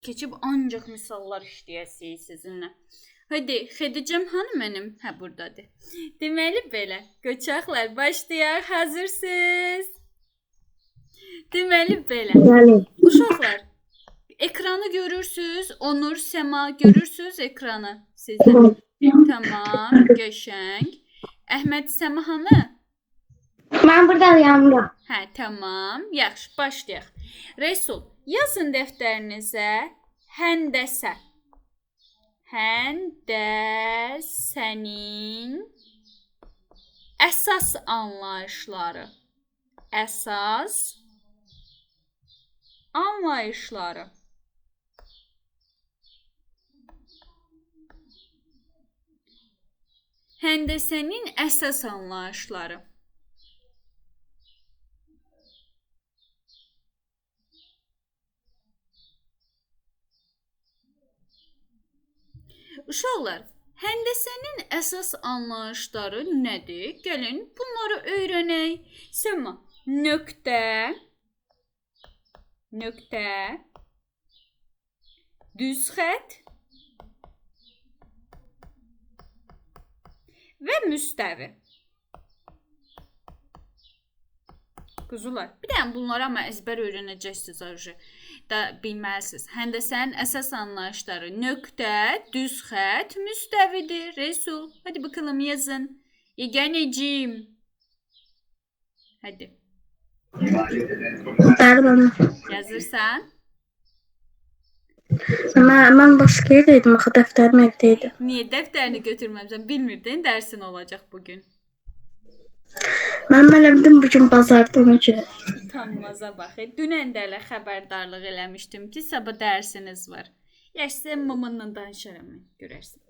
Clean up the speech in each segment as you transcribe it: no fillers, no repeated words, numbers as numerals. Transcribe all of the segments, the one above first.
keçib ancaq misallar işləyəsinik sizinlə. Hadi, Xədicəm hanı mənim? Hə, buradadır. Deməli belə, qoçaqlar başlayaq, hazırsınız? Deməli belə. Uşaqlar, ekranı görürsünüz, Onur, Səma görürsünüz ekranı sizdə. Tamam, qəşəng. Əhməd, Səma hanı? Mən buradayam. Hə, tamam. Yaxşı, başlayaq. Resul, yazın dəftərinizə həndəsə. Həndəsənin əsas anlayışları. Əsas anlayışları. Həndəsənin əsas anlayışları. Uşaqlar, həndəsənin əsas anlayışları nədir? Gəlin bunları öyrənək. Səma, nöqtə, düz xətt və müstəvi. Quzular, bir dənə bunları amma əzbər öyrənəcəksiniz arjı. Da bilməlisiniz. Həndəsənin əsas anlayışları nöqtə, düz xətt, müstəvidir. Resul, hadi bakalım yazın. Yeganecim. Hadi. Yazırsan? Mən başqa yerdəydim, axı dəftərim evdəydi. Niyə dəftərini götürməmsən? Bilmirdin, dərsin olacaq bugün. Mən bildim bugün bazarda ona görə. Utanmaza bax. Dünən də elə xəbərdarlıq eləmişdim ki, sabah dərsiniz var. Yaşsə mamanla danışaram mən, görərsən.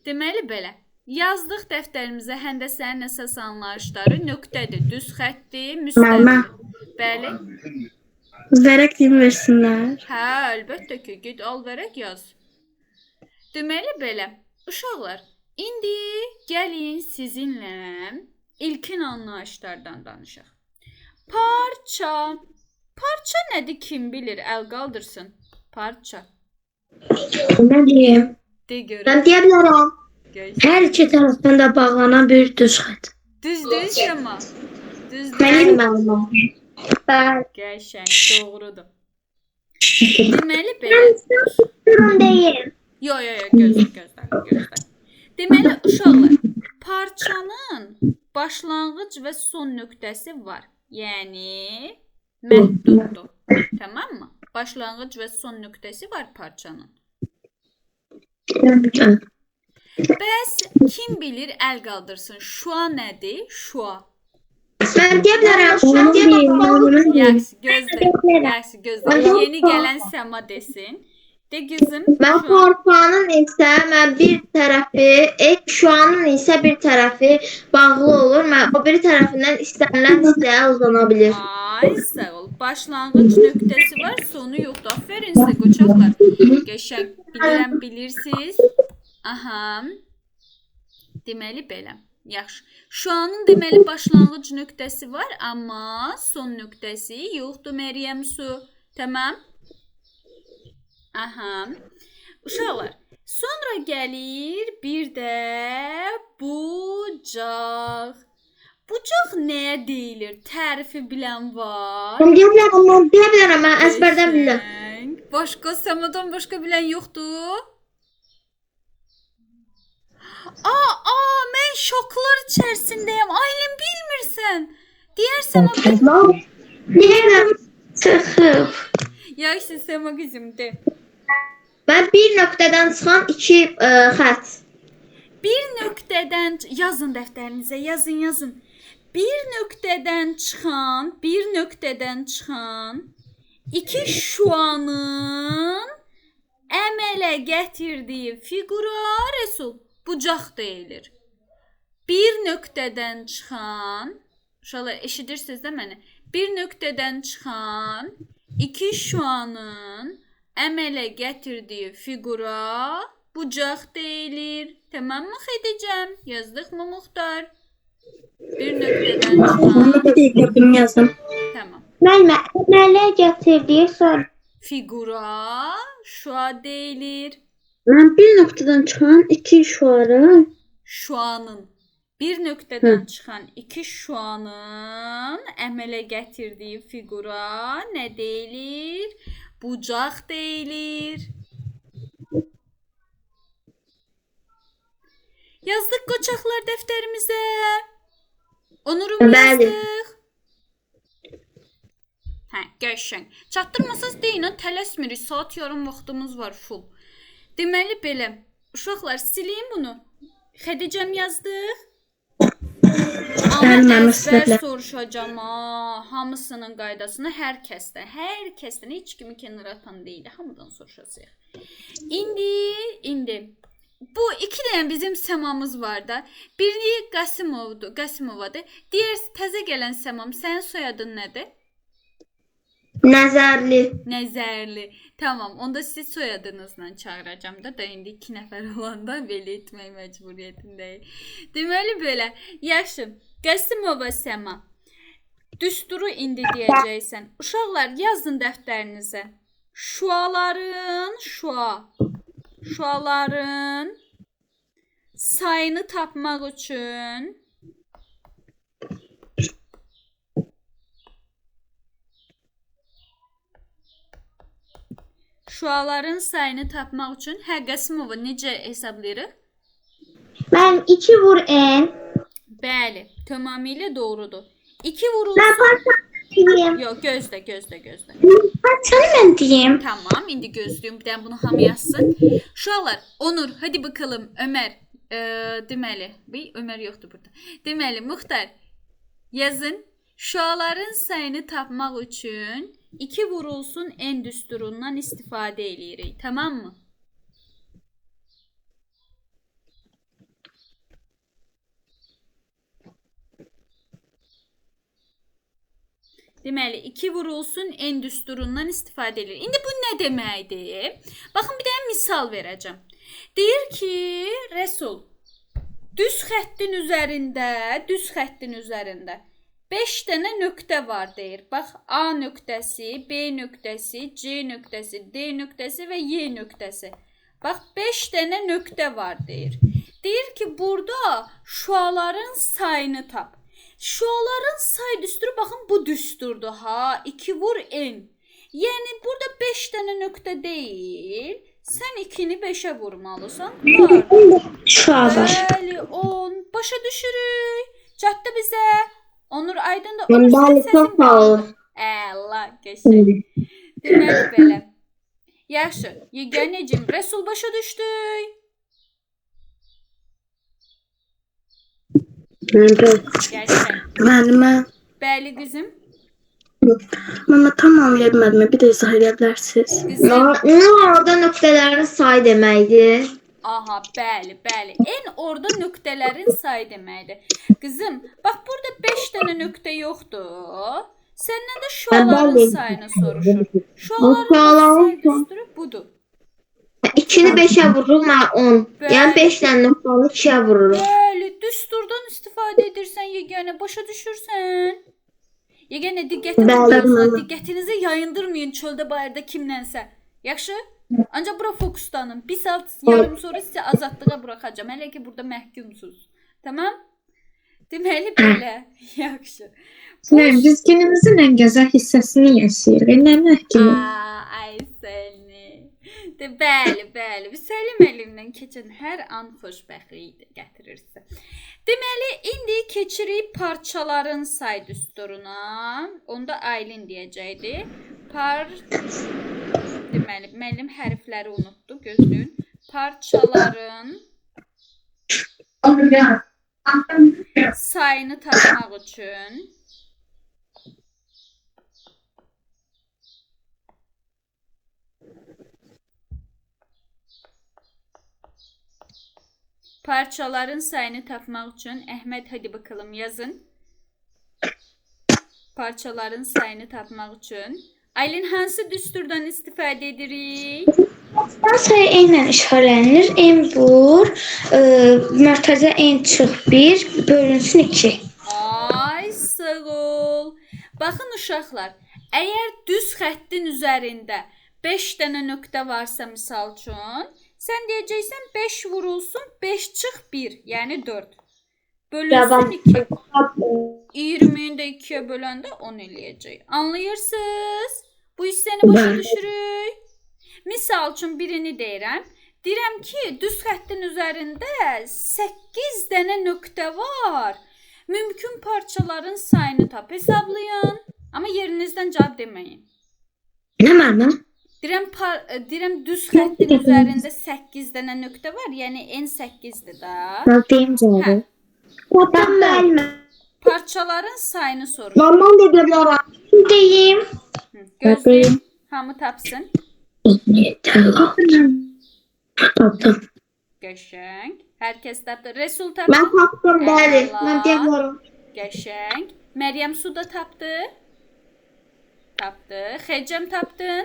Deməli belə, yazdıq dəftərimizə həndəsənin əsas anlayışları nöqtədir, düz xəttdir, müstəvidir. Bəli. Vərəq deyim versinlər. Hə, əlbəttə ki, ged al vərəq yaz. Deməli belə, uşaqlar, indi gəlin sizinlə ilkin anlayışlardan danışaq. Parça. Parça nədir, kim bilir? Əl qaldırsın. Parça. Mən deyim. De görək. Mən deyə bilərəm. Hər iki tərəfdən də bağlanan bir düz xətt. Düzdür, Səma. Düzdür. Mənim məlumatım. Qəşəng, doğrudur. Deməli belə. Durun deyim. Yo, gözlə. Deməli, uşaqlar, parçanın başlanğıc və son nöqtəsi var. Yəni, məhduddur. Tamam mı? Başlanğıc və son nöqtəsi var parçanın. Bəs kim bilir, əl qaldırsın. Şua nədir? Şua. Mən deyə bilərəm. Yaxşı, gözlə. Yeni gələn Səma desin. De qızım. Mən parçanın isə bir tərəfi, şuanın isə bir tərəfi bağlı olur. O bir tərəfindən istənilən hissəyə uzana bilir. Ay, sağ ol. Başlanğıc nöqtəsi var, sonu yoxdur. Aferin sizə qoçaqlar. Qəşəng, bilirəm, bilirsiniz. Aha. Deməli belə. Yaxşı. Şuanın deməli başlanğıc nöqtəsi var, amma son nöqtəsi yoxdur Məryəm Su. Tamam? Aha. Uşaqlar, sonra gəlir bir də bucaq. Bucaq nəyə deyilir? Tərifi bilən var? Mən deyə bilərəm, mən əzbərdən bilirəm. Başqa, Səmadan başqa bilən yoxdur? Mən şoklar içərisindəyəm. Aylin bilmirsən. Deyərsən o Deyərəm, çıxıb. Yaxşı, Səma qızım, de. Mən bir nöqtədən çıxan iki xətt. Bir nöqtədən, yazın dəftərinizə, yazın. Bir nöqtədən çıxan iki şuanın əmələ gətirdiyi fiqura Resul bucaq deyilir. Bir nöqtədən çıxan, uşaqlar eşidirsiniz də məni? Bir nöqtədən çıxan iki şuanın əmələ gətirdiyi fiqura bucaq deyilir. Tamam mı Xədicəm? Yazdıq mı Muxtar? Bir nöqtədən çıxan. Yazdım. Tamam. Müəllimə, əmələ gətirdiyi sonra Figura şua deyilir. Mən bir nöqtədən çıxan iki şuara. Şuanın bir nöqtədən çıxan iki şuanın əmələ gətirdiyi figura nə deyilir? Bucaq deyilir. Yazdıq qoçaqlar dəftərimizə. Onurum Bəli. yazdıq. Hə, qəşəng. Çatdırmasaz deyin, tələsmirik. Saat yarım vaxtımız var full. Deməli belə. Uşaqlar sileyim bunu. Xədicəm yazdıq. Amma əzbər soruşacağam hamısının qaydasını hər kəsdən heç kimi kənara atan deyil. Hamıdan soruşacağıq. İndi bu iki dənə bizim Səmamız var da. Biri Qasimovadır. Digər təzə gələn Səmam. Sənin soyadın nədir? Nəzərli. Tamam, onda siz soyadınızla çağıracağım da indi 2 nəfər olanda belə etmək məcburiyyətindəyik. Deməli belə. Yaxşı. Qasimova Səma. Düsturu indi deyəcəksən. Uşaqlar yazın dəftərinizə. Şuaların sayını tapmaq üçün Qasimova necə hesablayırıq? Mən 2 vur n. Bəli, tamamilə doğrudur. 2 vurulsun. Yox, gözlə. Səni mən deyim. Tamam, indi gözlüyüm. Bir dənə bunu hamı yazsın. Uşaqlar, Onur, hadi bakalım. Ömər, deməli, Ömər yoxdur burada. Deməli, Muxtar, yazın. Şuaların sayını tapmaq üçün 2 vurulsun n düsturundan istifadə edirik. Tamam mı? Deməli, 2 vurulsun n düsturundan istifadə edilir. İndi bu nə deməkdir? Baxın, bir dənə misal verəcəm. Deyir ki, Rəsul, düz xəttin üzərində 5 dənə nöqtə var deyir. Bax, A nöqtəsi, B nöqtəsi, C nöqtəsi, D nöqtəsi və Y nöqtəsi. Bax, 5 dənə nöqtə var deyir. Deyir ki, burada şuaların sayını tap. Şuaların say düsturu, baxın, bu düsturdur ha. 2 vur n. Yəni, burada 5 dənə nöqtə deyil. Sən 2-ni 5-ə vurmalısan. Şua var. Bəli, 10. Başa düşürük. Çatdı bizə. Onur Aydın da Bəli, çox sağ ol. Allah, qəşəng. Deməli belə. Yaxşı, yeganəcim, Rəsul başa düşdük. Müəllimə. Bəli, qızım. Mən tam anlaya bilmədim. Bir də izah edə bilərsiniz. Orada nöqtələrin sayı deməkdir. Aha, bəli. En orada nöqtələrin sayı deməkdir. Qızım, bax burada 5 dənə nöqtə yoxdur. Səndən də şuaların sayını soruşur. Şuaların sayı düsturu budur. 2-ni 5-ə vururuq, mən 10. Yəni 5 dənə nöqtəni 2-yə vururuq. Bəli, düsturdan istifadə edirsən yeganə, başa düşürsən. Yeganə diqqətinizi yayındırmayın çöldə bayırda kimlənsə. Yaxşı? Ancaq bura fokuslanın. 1 saat yarım sonra sizi azadlığa buraxacağam. Hələ ki burada məhkumsuz. Tamam? Deməli belə. Yaxşı. Biz günümüzün ən gözəl hissəsini yaşayırıq. Nə məhkum? Ay səni. Bəli. Səlim əlimdən keçən hər an xoşbəxtlik gətirirsə. Deməli, indi keçirik parçaların say düsturuna. Onda Aylin deyəcəkdi. Deməli, müəllim hərfləri unutdu, gözləyin. Parçaların sayını tapmaq üçün Əhməd, hadi bakalım yazın. Parçaların sayını tapmaq üçün Aylin hansı düsturdan istifadə edirik? Sayı n ilə işarələnir. N vur, mərtəzə n çıx 1, bölünsün 2. Ay, sağ ol. Baxın uşaqlar, əgər düz xəttin üzərində 5 dənə nöqtə varsa misal üçün, sən deyəcəksən 5 vurulsun 5 çıx 1, yəni 4. Bölünsün 2. 20-ni də 2-yə böləndə 10 eləyəcək. Anlayırsınız? Bu hissəni başa düşürük. Misal üçün birini deyirəm. Deyirəm ki, düz xəttin üzərində 8 dənə nöqtə var. Mümkün parçaların sayını tap, hesablayın. Amma yerinizdən cavab deməyin. Nə mənim? Deyirəm düz xəttin üzərində 8 dənə nöqtə var. Yəni n 8-dir da. Mən deyim cavabı. Tam müəllimə. Parçaların sayını sorur. Normal dedim ora. Deyim. Gözləyin. Hamı tapsın. Tapdım. Qəşəng. Hər kəs tapdı. Resul tapdı. Mən tapdım, bəli. Əla. Mən deyirəm. Qəşəng. Məryəm Su da tapdı. Tapdı. Xəcəm tapdın.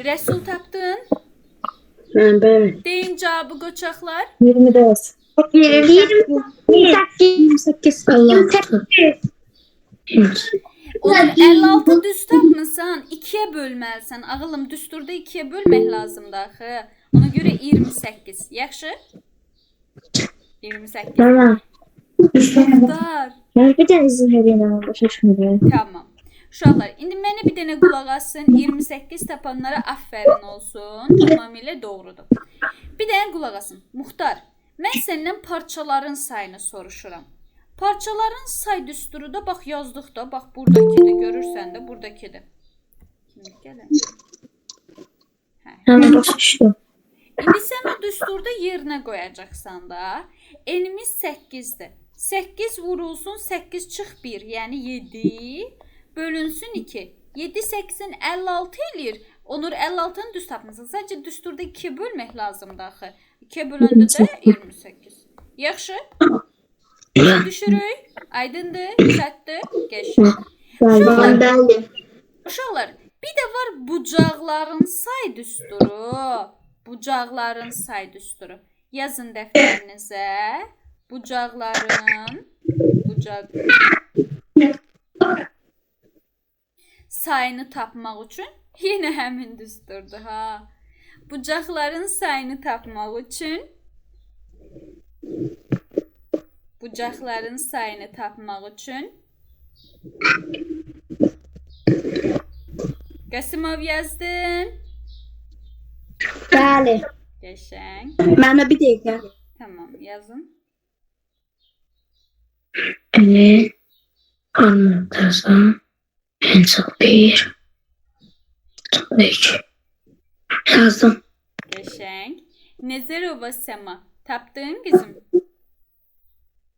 Resul tapdın. Mən bəli. Deyin cavabı qoçaqlar. 24. 28. Allah. Olur 56 düz tapmısan 2-yə bölməlisən. Ağılım düsturda 2-yə bölmək lazımdır axı. Ona görə 28. Yaxşı? 28. Tamam. Muxtar. Ben bir tane izin vereyim ama başa düşmüyorum. Tamam. Uşaqlar, indi mənə bir dənə qulaq asın. 28 tapanlara aferin olsun. Tamamilə doğrudur. Bir dənə qulaq asın. Muxtar, mən səndən parçaların sayını soruşuram. Parçaların say düsturu da bax yazdıq da. Bax buradakidir. Görürsən də buradakidir. Şimdi gəlin. Hemen başa düştüm. İndi sən o düsturda yerinə qoyacaqsan da. Enimiz 8-dir. 8 vurulsun 8 çıx 1, yəni 7 bölünsün 2. 7 8-in 56 eləyir. Onur 56-nı düz tapmısan. Sadəcə düsturda 2-yə bölmək lazımdır axı. 2-yə böləndə də 28. Yaxşı? Başa düşürük. Aydındır, çatdı, qəşəng. Bəli. Uşaqlar, bir də var bucaqların say düsturu. Bucaqların say düsturu. Yazın dəftərinizə. Bucaqların sayını tapmaq üçün yenə həmin düsturdur ha. Bucaqların sayını tapmaq üçün Qəsimov yazdın. Bəli. Qəşəng. Mənə bir dəqiqə. Tamam, yazın. Evet. Anlatırsam. En çok bir. Sonra iki. Yazdım. Qəşəng. Nezerova Sema. Tapdın qızım?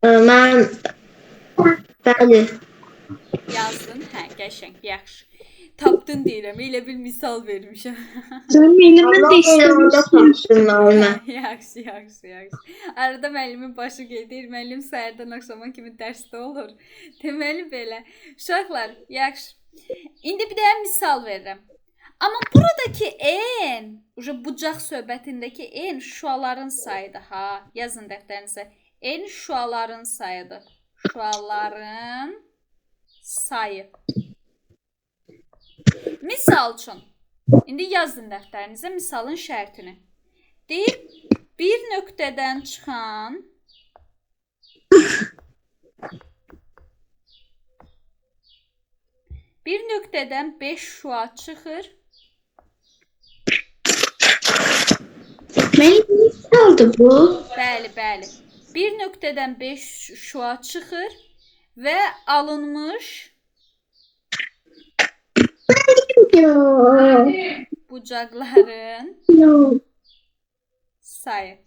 Mən bəli. Yazdın. Hə, qəşəng, yaxşı. Tapdın deyirəm, elə bir misal vermişəm. Sen elimden Allah yanında tapsın müəllimə. Yaxşı. Arada müəllimin başı gedir, müəllim səhərdən axşama kimi dərsdə olur. Deməli belə. Uşaqlar, yaxşı. İndi bir də misal verirəm. Amma buradakı n, bucaq söhbətindəki n şuaların sayıdır ha. Yazın dəftərinizə. N şuaların sayıdır. Şuaların sayı. Misal üçün, indi yazın dəftərinizə misalın şərtini. Deyir, bir nöqtədən çıxan bir nöqtədən 5 şua çıxır. Mənim misaldır bu. Bəli. Bir nöqtədən 5 şua çıxır və alınmış bucaqların sayı.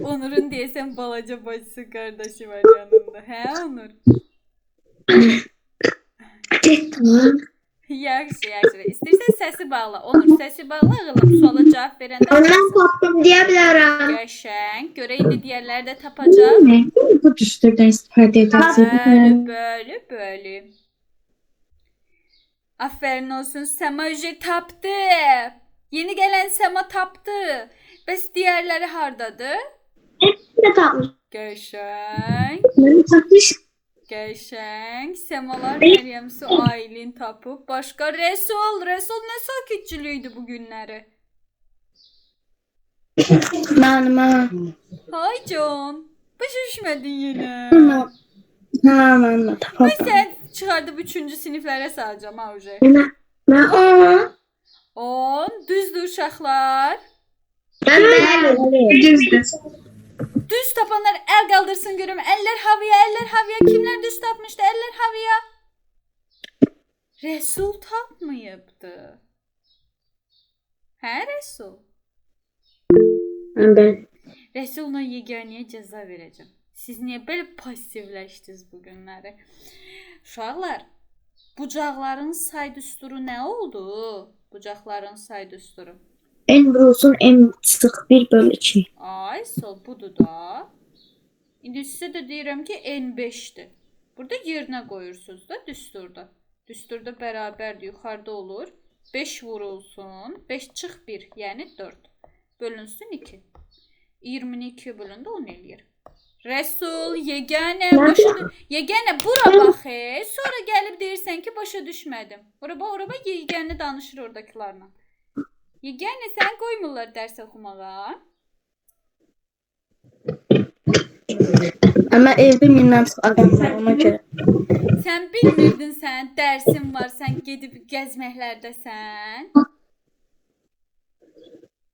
Onur'un deyəsən balaca bacısı qardaşı var yanında. Hə Onur? Tamam. Yaxşı. İstəyirsən səsi bağla. Onur səsi bağla ağılım. Suala cavab verəndə. Ondan tapdım deyə bilərəm. Qəşəng. Görə indi digərləri də tapacaq. Bu düsturdan istifadə edəcəyik. Bəli. Aferin olsun. Sema Üce tapdı. Yeni gələn Sema tapdı. Bəs digərləri hardadır? de tapmış. Qəşəng. Mən tapmış. Qəşəng. Semalar, Məryəm Su, Aylin tapıb. Başqa Rəsul. Rəsul nə sakitçilikdir bu günləri? Mən. Hay can. Başa düşmədin yenə. Mən Ay tapam. sən çıxardıb 3-cü siniflərə salacağam ha uje. Mən 10. Düzdür uşaqlar. Bəli. Düzdür. Düz tapanlar el qaldırsın görüm. Əllər havaya, əllər havaya. Kimlər düz tapmışdı? Əllər havaya. Rəsul tapmayıbdı. Hə Rəsul? Mən. Rəsulla yeganəyə cəza verəcəm. Siz niyə belə passivləşdiniz bu günləri? Uşaqlar, bucaqların say düsturu nə oldu? Bucaqların say düsturu. En vurulsun en sık 1/2. Ay, sol budur da. İndi sizə də deyirəm ki, n5-dir. Burada yerinə qoyursunuz da düsturda. Düsturda bərabərdir, yuxarıda olur. 5 vurulsun, 5 çıx 1, yəni 4. Bölünsün 2. 22 bölündü 10 eləyir. Rəsul, yeganə, yeganə bura bax, sonra gəlib deyirsən ki, başa düşmədim. Ora bax, yeganə danışır oradakilarla. Yeganə, sən qoymurlar dərs oxumağa. Ama evde mindən çox adam var ona görə. Sən bilmirdin sən, dərsin var, sən gedib gəzməklərdəsən.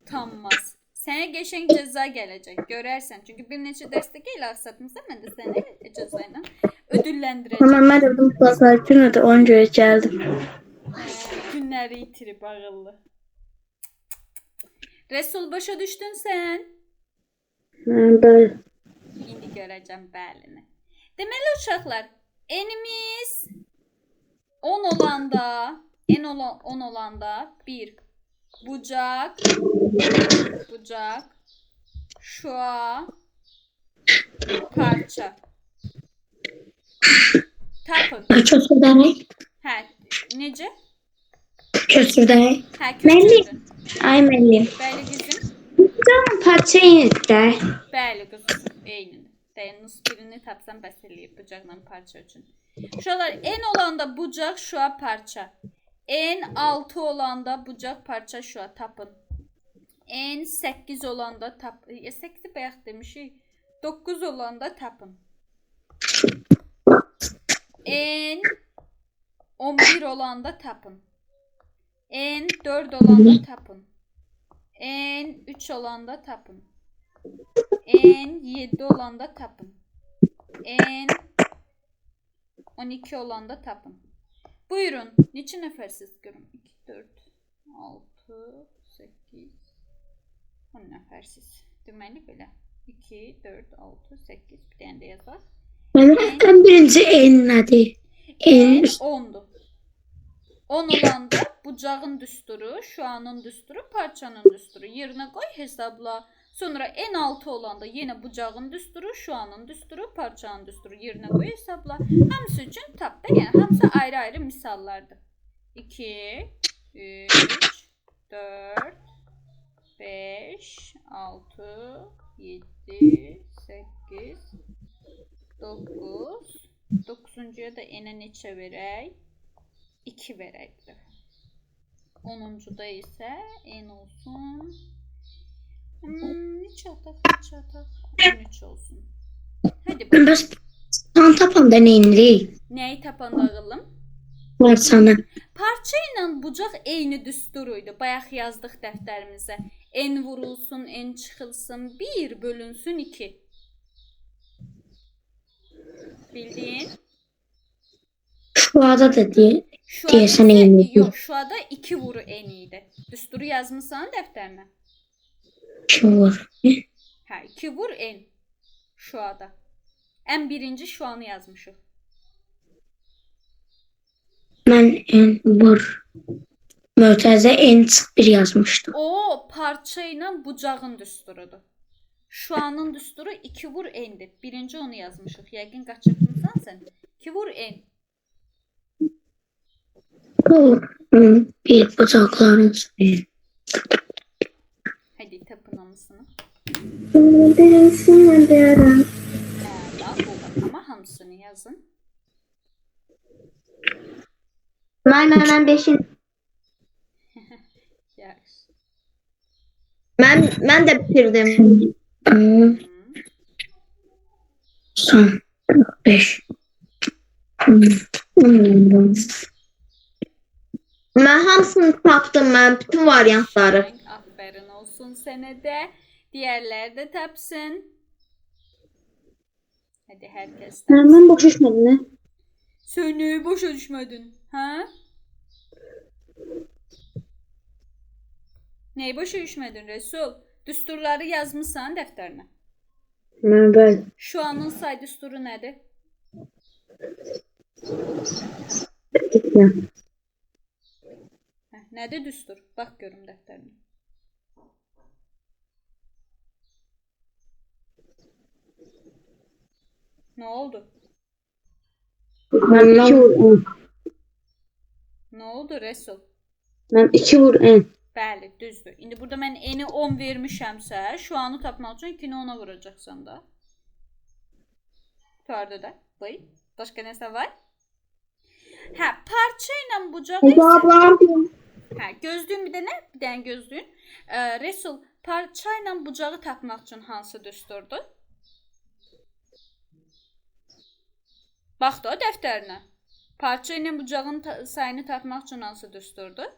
Utanmaz. Sənə qəşəng cəza gələcək, görərsən. Çünki bir neçə dərsdə elə axsatmısan, mən də səni cəza ilə ödülləndirəcəm. Ama mən dedim pazar günü de ona görə gəldim. Günləri itirib ağıllı. Rəsul, başa düşdün sən? Böyle. İndi görəcəm bəlini. Deməli uşaqlar, enimiz 10 olanda 1 bucaq, şua, parça. Tapın. Kösürdənik. Hə, necə? Kösürdənik. Hə, köçürdün. Ay müəllim. Bəli qızım. Canım parça yeniddə. Bəli qızım, eynidir. Dəyiniz birini tapsam bəs eləyib bucaqla parça üçün. Uşaqlar, n olanda bucaq, şua, parça. N6 olanda bucaq, parça, şua tapın. N8 olanda 8-i bayaq demişik. 9 olanda tapın. N11 olanda tapın. N4 olanda tapın. N3 olanda tapın. N7 olanda tapın. N12 olanda tapın. Buyurun. Neçə nəfərsiz görüm? 2, 4, 6, 8, 10 nəfərsiz. Deməli belə. 2, 4, 6, 8. Bir dənə də yazaq. En birinci en nədir? En 10'dur. 10 olanda bucağın düsturu, şuanın düsturu, parçanın düsturu. Yerinə qoy, hesabla. Sonra n6 olanda yenə bucağın düsturu, şuanın düsturu, parçanın düsturu. Yerinə qoy, hesabla. Hamısı üçün tap da. Yəni hamısı ayrı-ayrı misallardır. 2, 3, 4, 5, 6, 7, 8, 9. 9-cuya da n-ə neçə verək? 2 verək. 10-cuda isə n olsun. Neçə ataq? 13 olsun. Hadi bakalım. Bəs sən tapanda nə edirik? Nəyi tapanda ağıllım? Parçanı. Parça ilə bucaq eyni düsturuydu. Bayaq yazdıq dəftərimizə. N vurulsun, n çıxılsın, 1 bölünsün 2. Bildin? Şuada da deyil. Şuada Deyəsən isə, eynidir. yox, şuada 2 vuru n idi. Düsturu yazmısan dəftərinə? 2 vur. Hə, 2 vur n. Şuada. Ən birinci şuanı yazmışıq. Mən en vur. Mötəzə en çıx 1 yazmışdım. O parça ilə bucağın düsturudur. Şuanın düsturu 2 vur n'dir. Birinci onu yazmışıq. Yəqin qaçırtmısan sən. 2 vur n. Bu bir bucaqların sayı. Hadi tapın hamısını. Bax, olur. Amma hamısını yazın. Mən 5-ci. Yaxşı. Mən də bitirdim. Hı, son 5. Mən hamısını tapdım, mən bütün variantları. Aferin olsun sənə də. Diğerləri də tapsın. Hadi herkes tapsın. Mən boş düşmədim, nə? Sen neyi boşa düşmedin? Ha? Neyi boşa düşmedin Resul? Düsturları yazmışsan dəftərinə. Mən bəli. Şu anın say düsturu nədir? Nədir düstur? Bax görüm dəftərinə. Ne oldu? Mən 2 vur. Ne oldu Resul? Mən 2 vur. Bəli, düzdür. İndi burada mən eni 10 vermişəmsə, şu anı tapmaq üçün 2-ni 10-a vuracaqsan da. Tutardı da. Buyur. Başqa nəsə var? Hə, parça ilə bucağı isə... Hə, gözlüyün bir dənə, bir dənə gözlüyün. Resul, parça ilə bucağı tapmaq üçün hansı düsturdur? Bax da dəftərinə. Parça ilə bucağın sayını tapmaq üçün hansı düsturdur?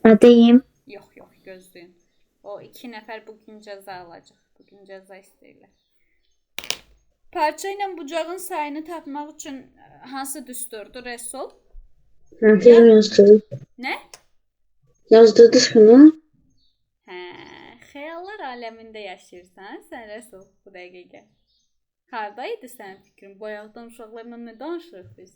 Adayım. Yox, gözləyin. O 2 nəfər bugün cəza alacaq. Bugün cəza istəyirlər. Parça ilə bucağın sayını tapmaq üçün hansı düsturdur Resul? Nə? Yazdırdınız bunu. Hə, xəyallar aləmində yaşayırsan sən Resul bu dəqiqə. Hardaydı sənin fikrin? Bayaqdan uşaqlarla nə danışırıq biz?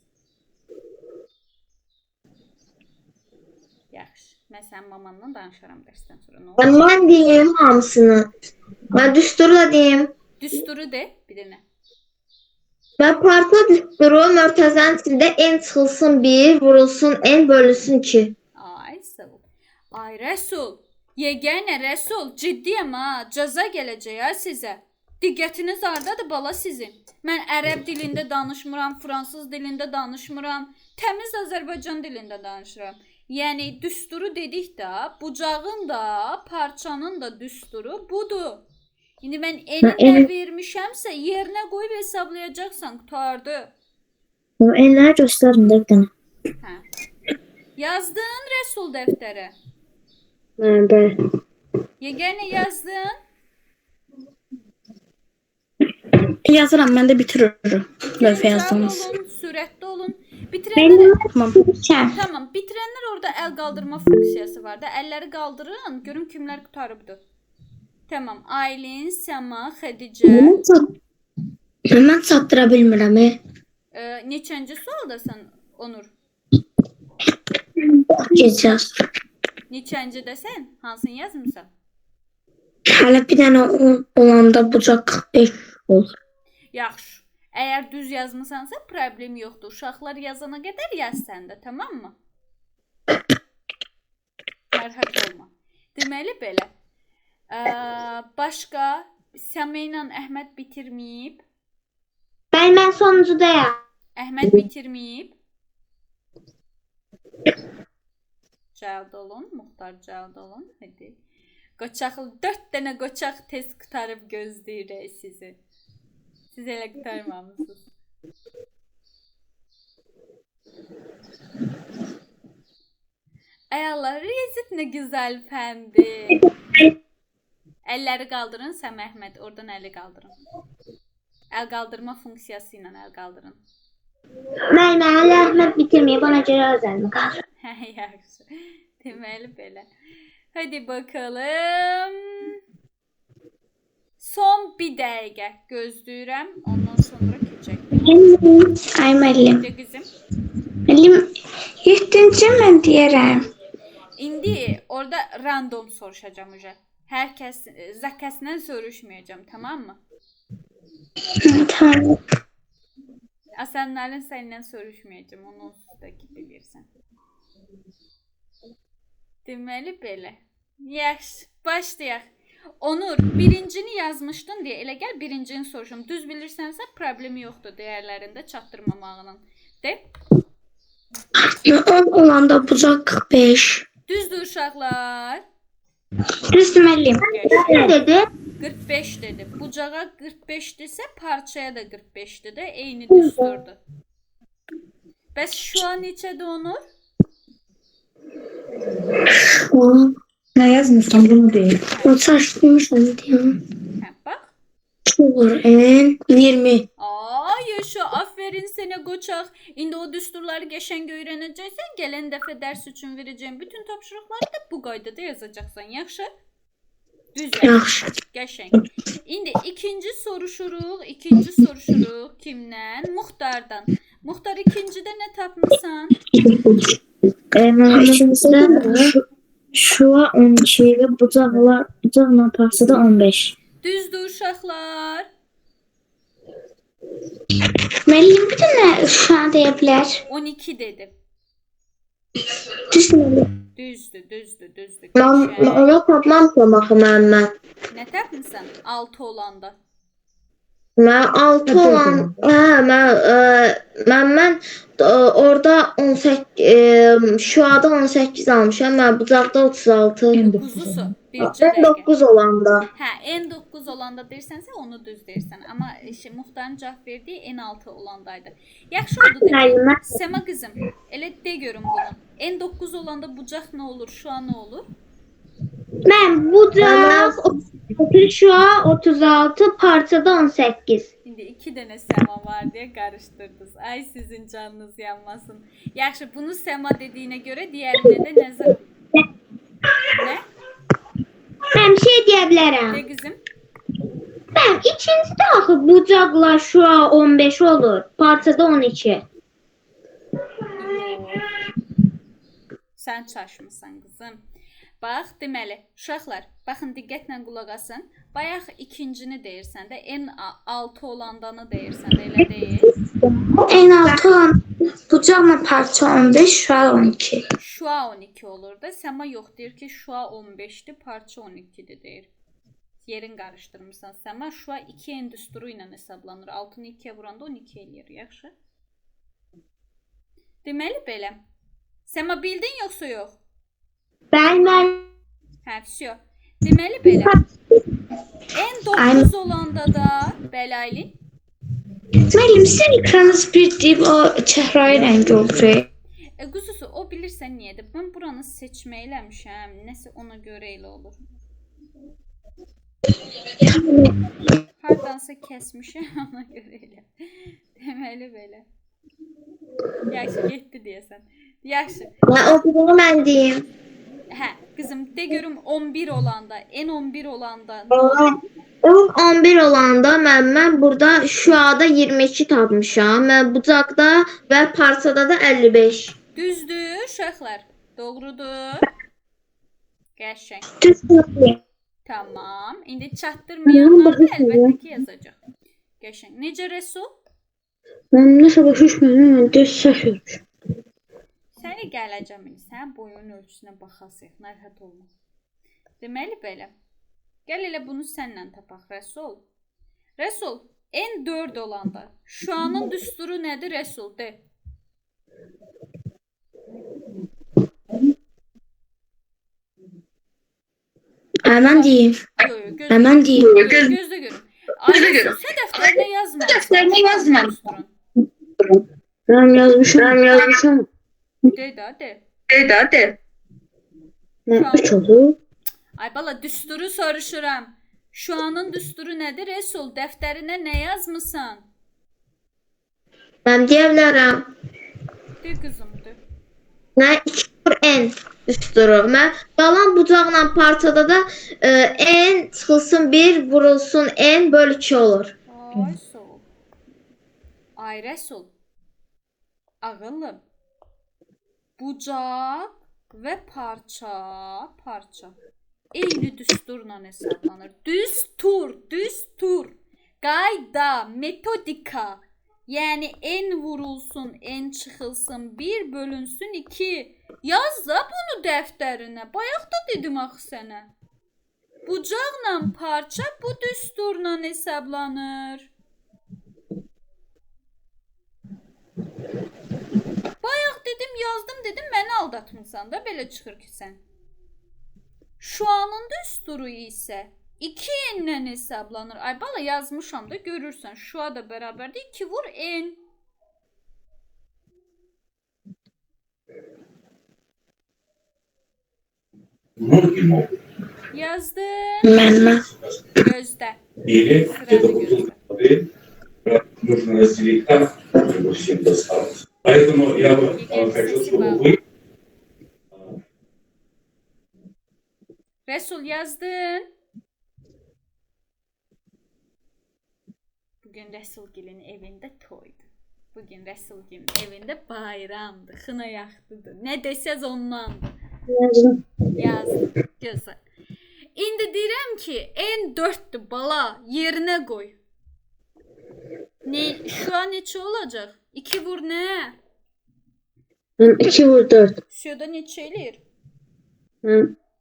Yaxşı. Mən sənin mamanla danışaram dərsdən sonra. Nə olur? Mən deyim hamısını. Mən düsturu da deyim. Düsturu de bir dənə. Və parça düsturu mörtəzənin içində n çıxılsın 1, vurulsun n, bölünsün 2. Ay sağ ol. Ay Resul. Yeganə Resul. Ciddiyəm ha. Cəza gələcək ha sizə. Diqqətiniz hardadır bala sizin? Mən ərəb dilində danışmıram, fransız dilində danışmıram, təmiz Azərbaycan dilində danışıram. Yəni düsturu dedik də, bucağın da, parçanın da düsturu budur. İndi mən eninlə vermişəmsə yerinə qoyub hesablayacaqsan, qutardı. O enləri göstərin də bir dənə. Hə. Yazdın Resul dəftərə. Bəli. Yeganə yazdın. Yazıram, mən də bitiririm. Lövhə yazdınız. Sürətli olun. Bitirənlər Tamam. Tamam, bitirənlər orada əl qaldırma funksiyası var da. Əlləri qaldırın, görüm kimlər qutarıbdı. Tamam, Aylin, Səma, Xədicə. Mən çatdıra bilmirəm. Neçənci sualdasan Onur? Gecəz. Neçəncidə-sən? Hansını yazmısan? Hələ bir dənə olanda bucaq 45 olur. Yaxşı. Əgər düz yazmısansa problem yoxdur. Uşaqlar yazana qədər yaz sən də, tamam mı? Narahat olma. Deməli belə. Başqa Səmə ilə Əhməd bitirməyib. Mən sonuncudayam. Əhməd bitirməyib. Cavab olun, Muxtar cavab olun. Hadi. Qoçaqlı 4 dənə qoçaq tez qutarıb gözləyir sizi. Siz elə qutarmamısınız. Ay Allah, Rezit nə gözəl fəndi. Əlləri qaldırın, Səmə Əhməd, oradan əli qaldırın. Əl qaldırma funksiyası ilə əl qaldırın. Mən Əhməd bitirməyib, ona görə özəlimi qaldır. Hə, yaxşı. Deməli belə. Hadi bakalım. Son bir dəqiqə gözləyirəm. Ondan sonra keçək. Ay müəllim. De qızım. Müəllim, 7-ci mən deyərəm. İndi orada random soruşacağım uca. Hər kəs zakasından soruşmayacağım, tamam mı? Tamam. Asanların səndən soruşmayacağım. Onu onsuz da ki bilirsən. Deməli belə. Yaxşı, başlayaq. Onur, birincini yazmışdın deyə elə gəl birincini soruşum. Düz bilirsənsə problemi yoxdur dəyərlərində çatdırmamağının. De. 10 olanda bucaq 45. Düzdür uşaqlar. Düzdür müəllim. Ne dedi? 45 dedi. Bucağa 45-dirsə parçaya da 45-dir də, eyni düsturdur. Bəs şu an neçədir Onur? Ne yazmışsın bunu değil. O saçmışsın diyor. Hə, bax. Olur en 20. Ay yaşa, aferin sənə qoçaq. İndi o düsturları qəşəng öyrənəcəksən. Gələn dəfə dərs üçün verəcəyim bütün tapşırıqları da bu qaydada yazacaqsan. Yaxşı? Düz yaz. Yaxşı. Qəşəng. İndi ikinci soruşuruq. Kimdən? Muxtardan. Muxtar, ikincidə nə tapmısan? Şua 12 ve bucağla parçada 15. Düzdür uşaqlar. Müəllim bir dənə şua deyə bilər. 12 dedim. Düzdür. Düzdür. Ben ona tapmam axı mən. Nə tapmısan? 6 olanda. Mən 6 olan, mən orada 18, şu anda 18 almışam, mən bucaqda 36. Quzusu. Bircə En dəqiqə. 9 olanda. Hə, en 9 olanda deyirsənsə onu düz deyirsən. Amma Muxtarın cavab verdiyi en 6 olandaydı. Yaxşı oldu demək. Səma qızım, elə de görüm bunu. En 9 olanda bucaq nə olur, şu an nə olur? Mən bucaq şu an 36, parçada 18. İndi 2 dənə Səma var deyə qarışdırdınız. Ay sizin canınız yanmasın. Yaxşı, bunu Səma dediyinə görə digərinə də nəzər. Nə? Mən bir şey deyə bilərəm. De qızım. Mən ikincidə axı bucaqla şu an 15 olur, parçada 12. Yox. Sən çaşmısan qızım. Bax, deməli, uşaqlar, baxın diqqətlə qulaq asın. Bayaq ikincini deyirsən də, en 6 olandanı deyirsən də, elə deyil. En 6 olan bucaqla parça 15, şua 12. Şua 12 olur da, Səma yox deyir ki, şua 15-dir, parça 12-dir deyir. Yerin qarışdırmırsan. Səma şua 2 en düsturu ilə hesablanır. 6-nı 2-yə vuranda 12 eləyir, yaxşı? Deməli belə. Səma bildin yoxsa yox? Ben Hə, vəsiyo. Deməli belə. En 9 olanda da, bəli Aylin. Müəllim, sən ekranınız bir deyib o çəhrayı rəngi olur. Quzusu, o bilirsən niyedir? Mən buranı seçmə eləmişəm. Nəsə ona görə elə olur. Hardansa kəsmişəm, ona görə elə. Deməli belə. Yaxşı, getdi deyəsən. Yaxşı. o bunu mən deyim. Hə, qızım, de görüm 11 olanda, en 11 olanda. 11 olanda mən burada şu anda 22 tapmışam. Mən bucaqda və parçada da 55. Düzdür, uşaqlar. Doğrudur. Qəşəng. Tamam. İndi çatdırmayanlar da əlbəttə ki yazacaq. Qəşəng. Necə Rəsul? Mən nəsə başa düşmədim, mən də şaşırmışam. Səni gələcəm indi. Sən boyun ölçüsünə baxasıq. Narahat olma. Deməli belə. Gəl elə bunu sənlə tapaq Rəsul. Rəsul, en 4 olanda şu anın düsturu nədir Rəsul? De. Hemen diyeyim. Hemen diyeyim. Gözlə görüm. Ayrıca sən dəftərinə yazma. Dəftərinə yazma. Ben yazmışım. De da de. Ne 3 oldu? Ay bala, düsturu soruşuram. Şu anın düsturu nədir Rəsul? Dəftərinə nə yazmısan? Mən deyə bilərəm. De qızım, de. Nə 2 en düsturu. Mən qalan bucaqla parçada da en çıxılsın 1, vurulsun en böl 2 olur. Ay soğuk. Ay Rəsul. Ağıllım. Bucaq və parça. Eyni düsturla hesablanır. Düstur. Qayda, metodika. Yəni en vurulsun, en çıxılsın 1 bölünsün 2. Yaz da bunu dəftərinə. Bayaq da dedim axı sənə. Bucaqla parça bu düsturla hesablanır. Bayaq dedim, yazdım dedim, məni aldatmısan da belə çıxır ki sən. Şuanın düsturu isə 2 n-lə hesablanır. Ay bala yazmışam da görürsən. Şua da bərabərdir 2 vur n. Yazdım. Mən. Gözdə. Или Сразу где-то говорю. вот тут нужно разделить так, чтобы всем досталось. Поэтому я бы хотел, чтобы вы Resul yazdın. Bugün Resulgil'in evində toydu. Bugün Resulgil'in evində bayramdı, xına yaxdıdır. Nə desəz ondandır. Yazdım. Yazdım. Gözəl. İndi deyirəm ki, N4'dür bala, yerinə qoy. Şu an neçə olacaq? 2 vur nə? 2 vur 4. Şurada neçə eləyir?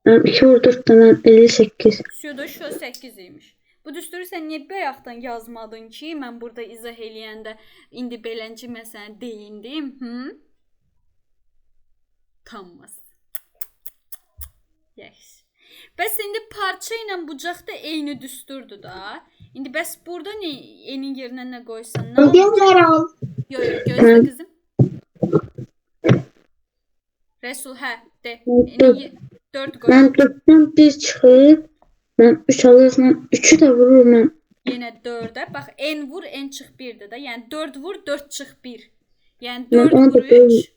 2 vur 4'dan 58. Şurada şu 8 imiş. Bu düsturu sən niyə bayaqdan yazmadın ki, mən burada izah eləyəndə indi belənci məsələn deyindim, Tanmaz. Yaxşı. Bəs indi parça ilə bucaq da eyni düsturdur da. İndi bəs burada nə enin yerinə nə qoysan? Nə olur? Bilmiyorum. Yox, gözlə qızım. Resul, hə, de. Eni 4 qoy. Mən 4'dan 1 çıxıb, mən 3 alırsam 3'ü də vururum mən. Yenə 4-ə. Bax, n vur, n çıx 1-dir də. Yəni 4 vur, 4 çıx 1. Yəni Mən 4 onu da vur 3.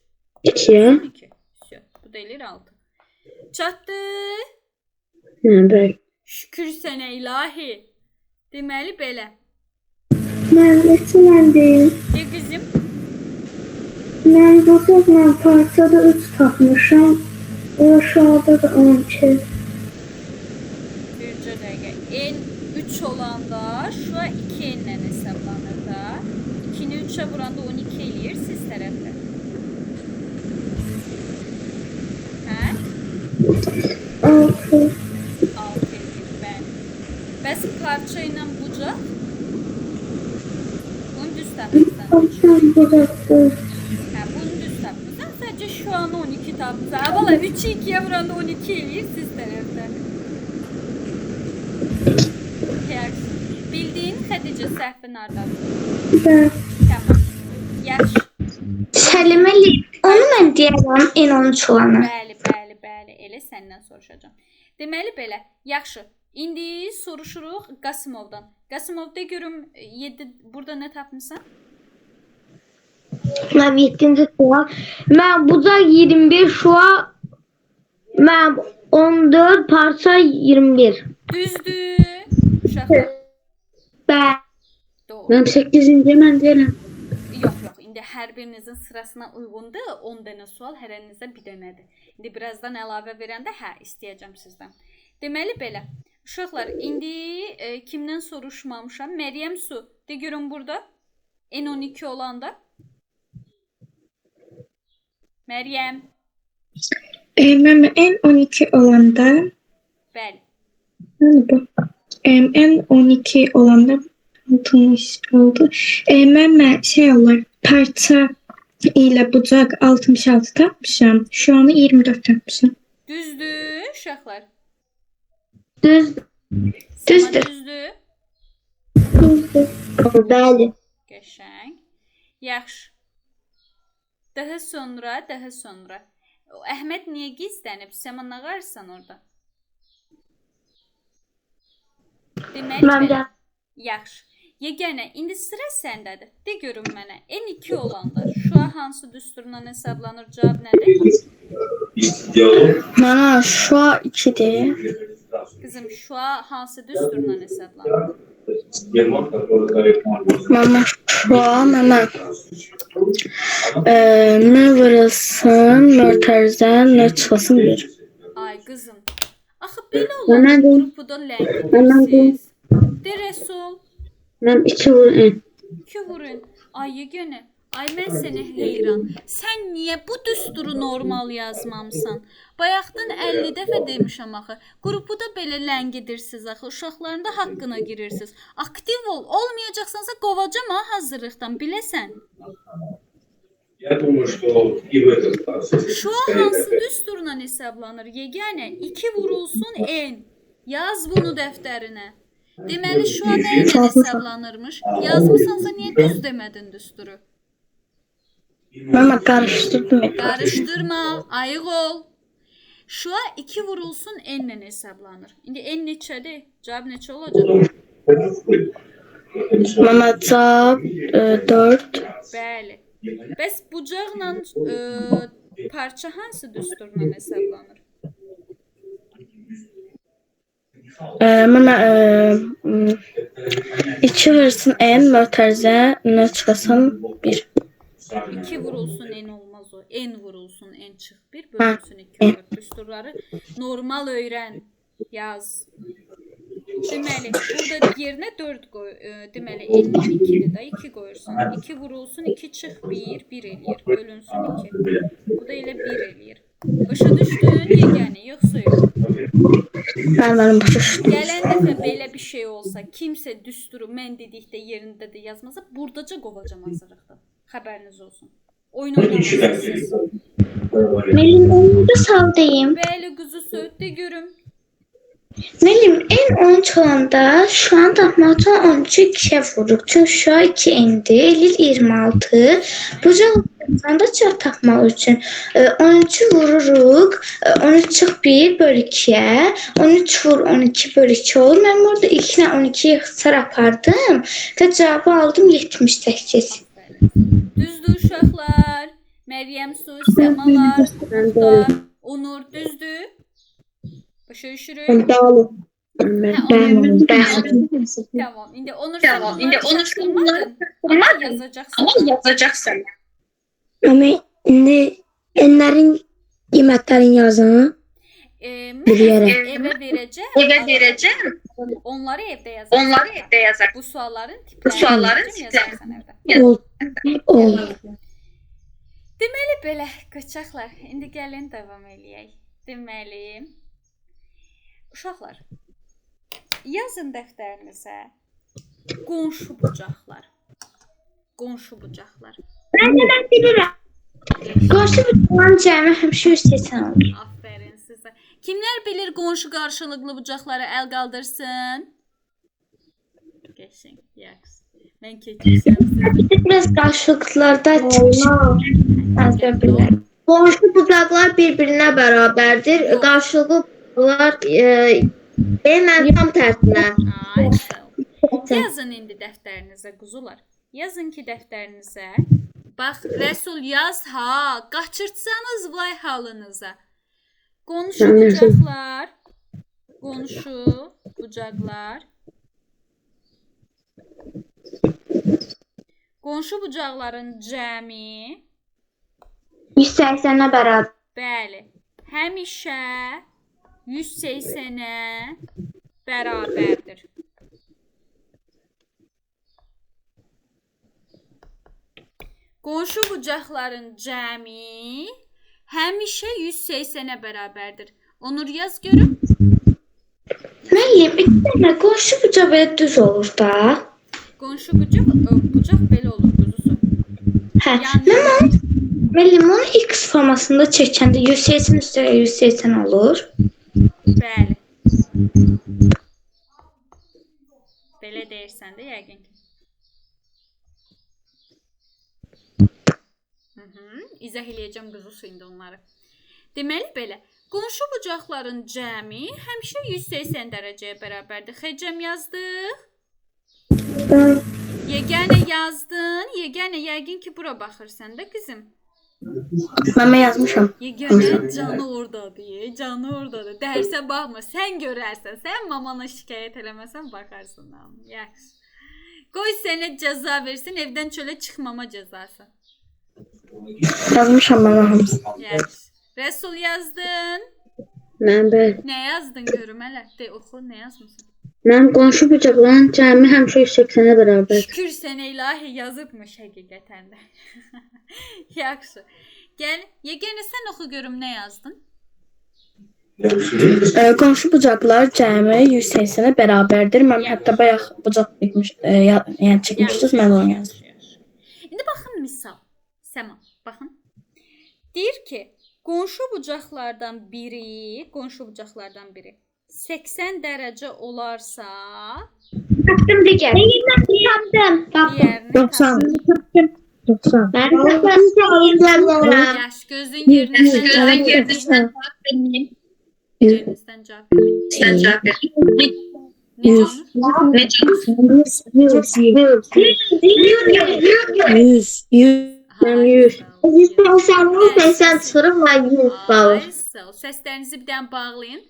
2'ye. 2. Bu da eləyir 6. Çatdı. Bəli. Şükür sənə ilahi. Deməli belə. Mən neçələndim? De qızım. Mən bucaqla parçada 3 tapmışam. Aşağıda da 12. Bircə dəqiqə. N 3 olanda şu 2 n-lə hesablanır da. 2-ni 3-ə vuranda 12 eləyir siz tərəfdə. Hə? 6. 6 eləyir, bəli. Bəs parça ilə bucaq? Bunu düz tapırsan. Parçam bucaqdır. Hə, bunu düz tapırsan. Sadəcə şu an 12 tapırsan. Ha, valla 3'ü 2'ye vuranda 12 eləyir siz tərəfdə. Yaxşı. Bildiyin Xədicə səhvin hardadır? Bəli. Tamam. Yaxşı. Səliməli. Onu mən deyərəm en 13 olanı. Bəli. Elə səndən soruşacağam. Deməli belə. Yaxşı. İndi soruşuruq Qasımovdan. Qasımov de görüm 7 burada nə tapmısan? Mən 7-ci sual. Mən bucaq 21 şua. Mən 14 parça 21. Düzdür. Uşaqlar. Bəli. Doğru. Mən 8-ci mən deyirəm. Yox. İndi hər birinizin sırasına uyğundur. 10 dənə sual, hərənizə bir dənədir. İndi birazdan əlavə verəndə istəyəcəm sizdən. Deməli belə. Uşaqlar, indi kimdən soruşmamışam? Məryəm Su. De görün burada. N12 olanda. Məryəm. Mən N12 olanda Bəli. N12 olanda unutulmuş oldu. Mən şey olur, parça ilə bucaq 66 tapmışam. Şu anı 24 tapmışam. Düzdür, uşaqlar. Düzdür. Düzdür. Düzdür. Bəli. Qəşəng. Yaxşı. Daha sonra. O Əhməd niyə gizlənib? Səma nə qarsan orada? Deməli Mən belə. də. Yaxşı. Yeganə, indi sıra səndədir. De görün mənə. N2 olanda şu an hansı düsturla hesablanır? Cavab nədir? Mənə şu 2-dir. Qızım, şu an hansı düsturla hesablanır? Mənə şu mənə nə vurasın, mörtərzən, nə çıxasın bir. Ay qızım. Axı belə olan Mən də- qrupu da ləngirsiniz. De Resul. Mən 2 vurun. 2 vurun. Ay yeganə. Ay mən sənə heyran. Sən niyə bu düsturu normal yazmamısan? Bayaqdan 50 dəfə demişəm axı. Qrupu da belə ləngidirsiniz axı. Uşaqların da haqqına girirsiniz. Aktiv ol. Olmayacaqsansa qovacam ha hazırlıqdan, biləsən. Я думаю, что и в этот раз, если Şu an hansı düsturla hesablanır? Yeganə 2 vurulsun n. Yaz bunu dəftərinə. Deməli şu an nə ilə hesablanırmış? Yazmısansa niyə düz demədin düsturu? Mama karıştırdım. Karıştırma, ayıq ol. Şu an 2 vurulsun n ilə hesablanır. İndi n neçədir? Cavab neçə olacaq? Mama cevap 4. Bəli. Bəs bucaqla parça hansı düsturla hesablanır? Mama 2 vursun n mötərizə nə çıxasın 1. 2 vurulsun n olmaz o. N vurulsun n çıx 1 bölünsün 2 olur. Düsturları normal öyrən. Yaz. Deməli, burada yerinə 4 qoy. Deməli, n-in 2-dir də 2 qoyursan. 2 vurulsun 2 çıx 1, 1 eləyir. Bölünsün 2. Bu da elə 1 eləyir. Başa düşdün yeganə, yoxsa yox? Mənim başa düşdüm. Gələn dəfə belə bir şey olsa, kimsə düsturu mən dedikdə yerində də yazmasa, burdaca qovacam hazırlıqda. Xəbəriniz olsun. Oyun oynamısınız. Mənim onu da saldayım. Bəli, quzu söz de görüm. Mənim en 13 olanda şu an tapmaca 13'ü 2'ye vuruq. Çünki şu an 2 indi. Elil 26. Bucaq da çox tapmaq üçün 13'ü vururuq. 13 çıx 1 bölü 2'ye. 13 vur 12 bölü 2 olur. Mən burada 2 ilə 12'yi ixtisar apardım. Və cavabı aldım 78. Düzdür uşaqlar. Məryəm Su, Səmalar, Muxtar, Onur düzdür. Başa düşürük. Tamam. İndi Onur sən bunları ama yazacaqsan. Ama indi enlərin qiymətlərini yazın. Mən evə verəcəm. Onları evdə yazacaq. Bu sualların tiplərini yazarsan evdə. Ol. Deməli belə qaçaqlar. İndi gəlin davam eləyək. Deməli uşaqlar, yazın dəftərinizə qonşu bucaqlar. Qonşu bucaqlar. Mən bilirəm. Qonşu bucağın cəmi həmişə üstəsən olur. Aferin sizə. Kimlər bilir qonşu qarşılıqlı bucaqları əl qaldırsın? Geçin, yaxşı. Mən keçirsəm sizə. Biraz qarşılıqlarda çıxır. Qonşu bucaqlar bir-birinə bərabərdir. Qarşılıqlı bucaqlar mən tam tərsinə. Yazın indi dəftərinizə quzular. Yazın ki dəftərinizə. Bax, Rəsul yaz ha. Qaçırtsanız vay halınıza. Qonşu bucaqlar. Qonşu bucaqlar. Qonşu bucaqların cəmi 180-ə bərabər. bəli, həmişə 180-ə bərabərdir. Qonşu bucaqların cəmi həmişə 180-ə bərabərdir. Onur yaz görüm. Müəllim, bir dənə qonşu bucaq belə düz olur da. Qonşu bucaq belə olur quzusu. Hə, Yəni müəllim onu x formasında çəkəndə 180 üstəgəl 180 olur. bəli. Belə deyirsən də yəqin ki. İzah eləyəcəm quzusu indi onları. Deməli belə, qonşu bucaqların cəmi həmişə 180 dərəcəyə bərabərdir. Xəcəm yazdıq. Yeganə yazdın. Yeganə yəqin ki bura baxırsan da qızım. Mama yazmışam. Yeganə canı ordadır. Canı ordadır. Dərsə baxma, sən görərsən. Sən mamana şikayət eləməsən baxarsan. Yaxşı. Qoy sənə cəza versin, evdən çölə çıxmama cəzası. Yazmışam mama hamısı. Yaxşı. Rəsul yazdın. Mən bəli. Nə yazdın görüm hələ? De oxu, nə yazmısan? Mənim qonşu bucaqların cəmi həmişə 180-ə bərabərdir. Şükür sənə ilahi yazıbmış həqiqətən də. Yaxşı. Gəl, yenə sən oxu görüm nə yazdın? Qonşu bucaqlar cəmi 180-ə bərabərdir. Mən hətta bayaq bucaq yəni çəkmişdiniz, mən onu yazdım. İndi baxın misal. Səma, baxın. Deyir ki, qonşu bucaqlardan biri 80 dərəcə olarsa, Tapdım digər. Tapdım. digərini 90. 90. Ben tapdım. Yaş gözün yerinizdən cavab verin. Ne canım? 100. Ay, 100. sağ ol. 180 çıxırım və 100 bal. Ay, sağ ol. Səslərinizi bir dənə bağlayın.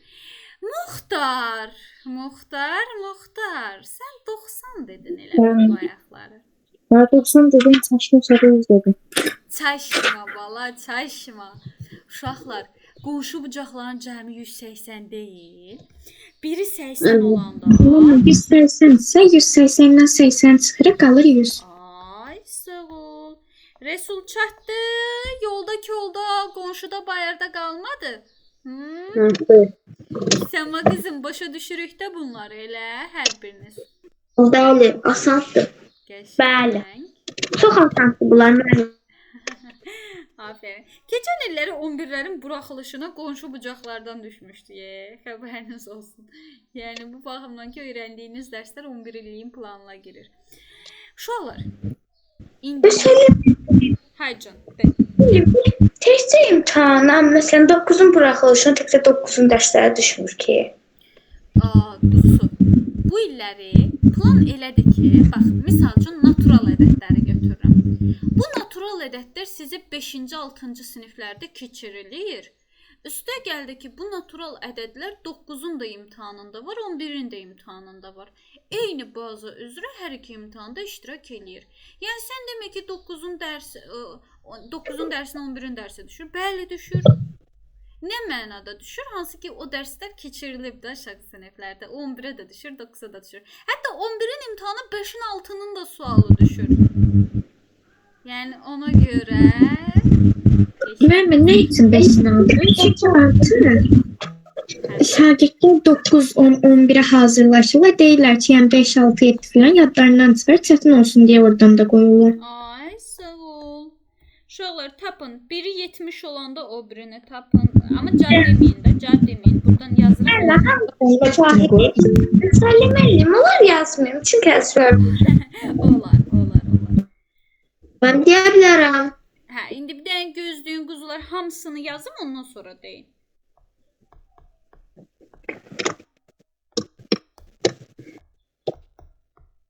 Muxtar. Sən 90 dedin elə bu ayaqları. Mən 90 dedim, çaşdım, sonra 100 dedim. Çaşma bala, çaşma. Uşaqlar, qonşu bucaqların cəmi 180 deyil. Biri 80 olanda. 180 ise 180'den 80 çıxırıq, qalır 100. Ay, sağ ol. Resul çatdı. Yoldakı yolda, qonşuda bayırda qalmadı. Səma qızım, başa düşürük də bunları elə hər biriniz. Bəli, asandır. Qəşəng. Bəli. Çox asandır bunlar mənim. Aferin. Keçən illəri 11-lərin buraxılışına qonşu bucaqlardan düşmüşdü. Xəbəriniz olsun. Yəni bu baxımdan ki, öyrəndiyiniz dərslər 11 illiyin planına girir. Uşaqlar. İndi Haycan. Təkcə imtahana, məsələn 9-un buraxılışına təkcə 9-un dərsləri düşmür ki. Quzusu. Bu illəri plan elədir ki, bax, misal üçün natural ədədləri götürürəm. Bu natural ədədlər sizi 5-ci, 6-cı siniflərdə keçirilir. Üstə gəldi ki, bu natural ədədlər 9-un da imtahanında var, 11-in də imtahanında var. Eyni baza üzrə hər iki imtahanda iştirak eləyir. Yəni sən demək ki, 9-un dərsinə 11-in dərsi düşür. Bəli, düşür. Nə mənada düşür? Hansı ki, o dərslər keçirilib də aşağı siniflərdə. 11-ə də düşür, 9-a da düşür. Hətta 11-in imtahanı 5-in 6-nın da sualı düşür. Yəni ona görə Mən nə üçün 5'in aldım? Çünki artıq şagirdlər 9, 10, 11'ə hazırlaşırlar. Deyirlər ki, yəni 5, 6, 7 falan yadlarından çıxar, çətin olsun deyə oradan da qoyurlar. ay sağ ol. Uşaqlar tapın. Biri 70 olanda o birini tapın. Amma cad deməyin də, cad deməyin. Buradan yazırım. Söyləməliyim, onlar yazmayayım. Çünki əzbər. Olar. Mən deyə bilərəm. Hə, indi bir dənə gözləyin quzular hamısını yazım, ondan sonra deyin.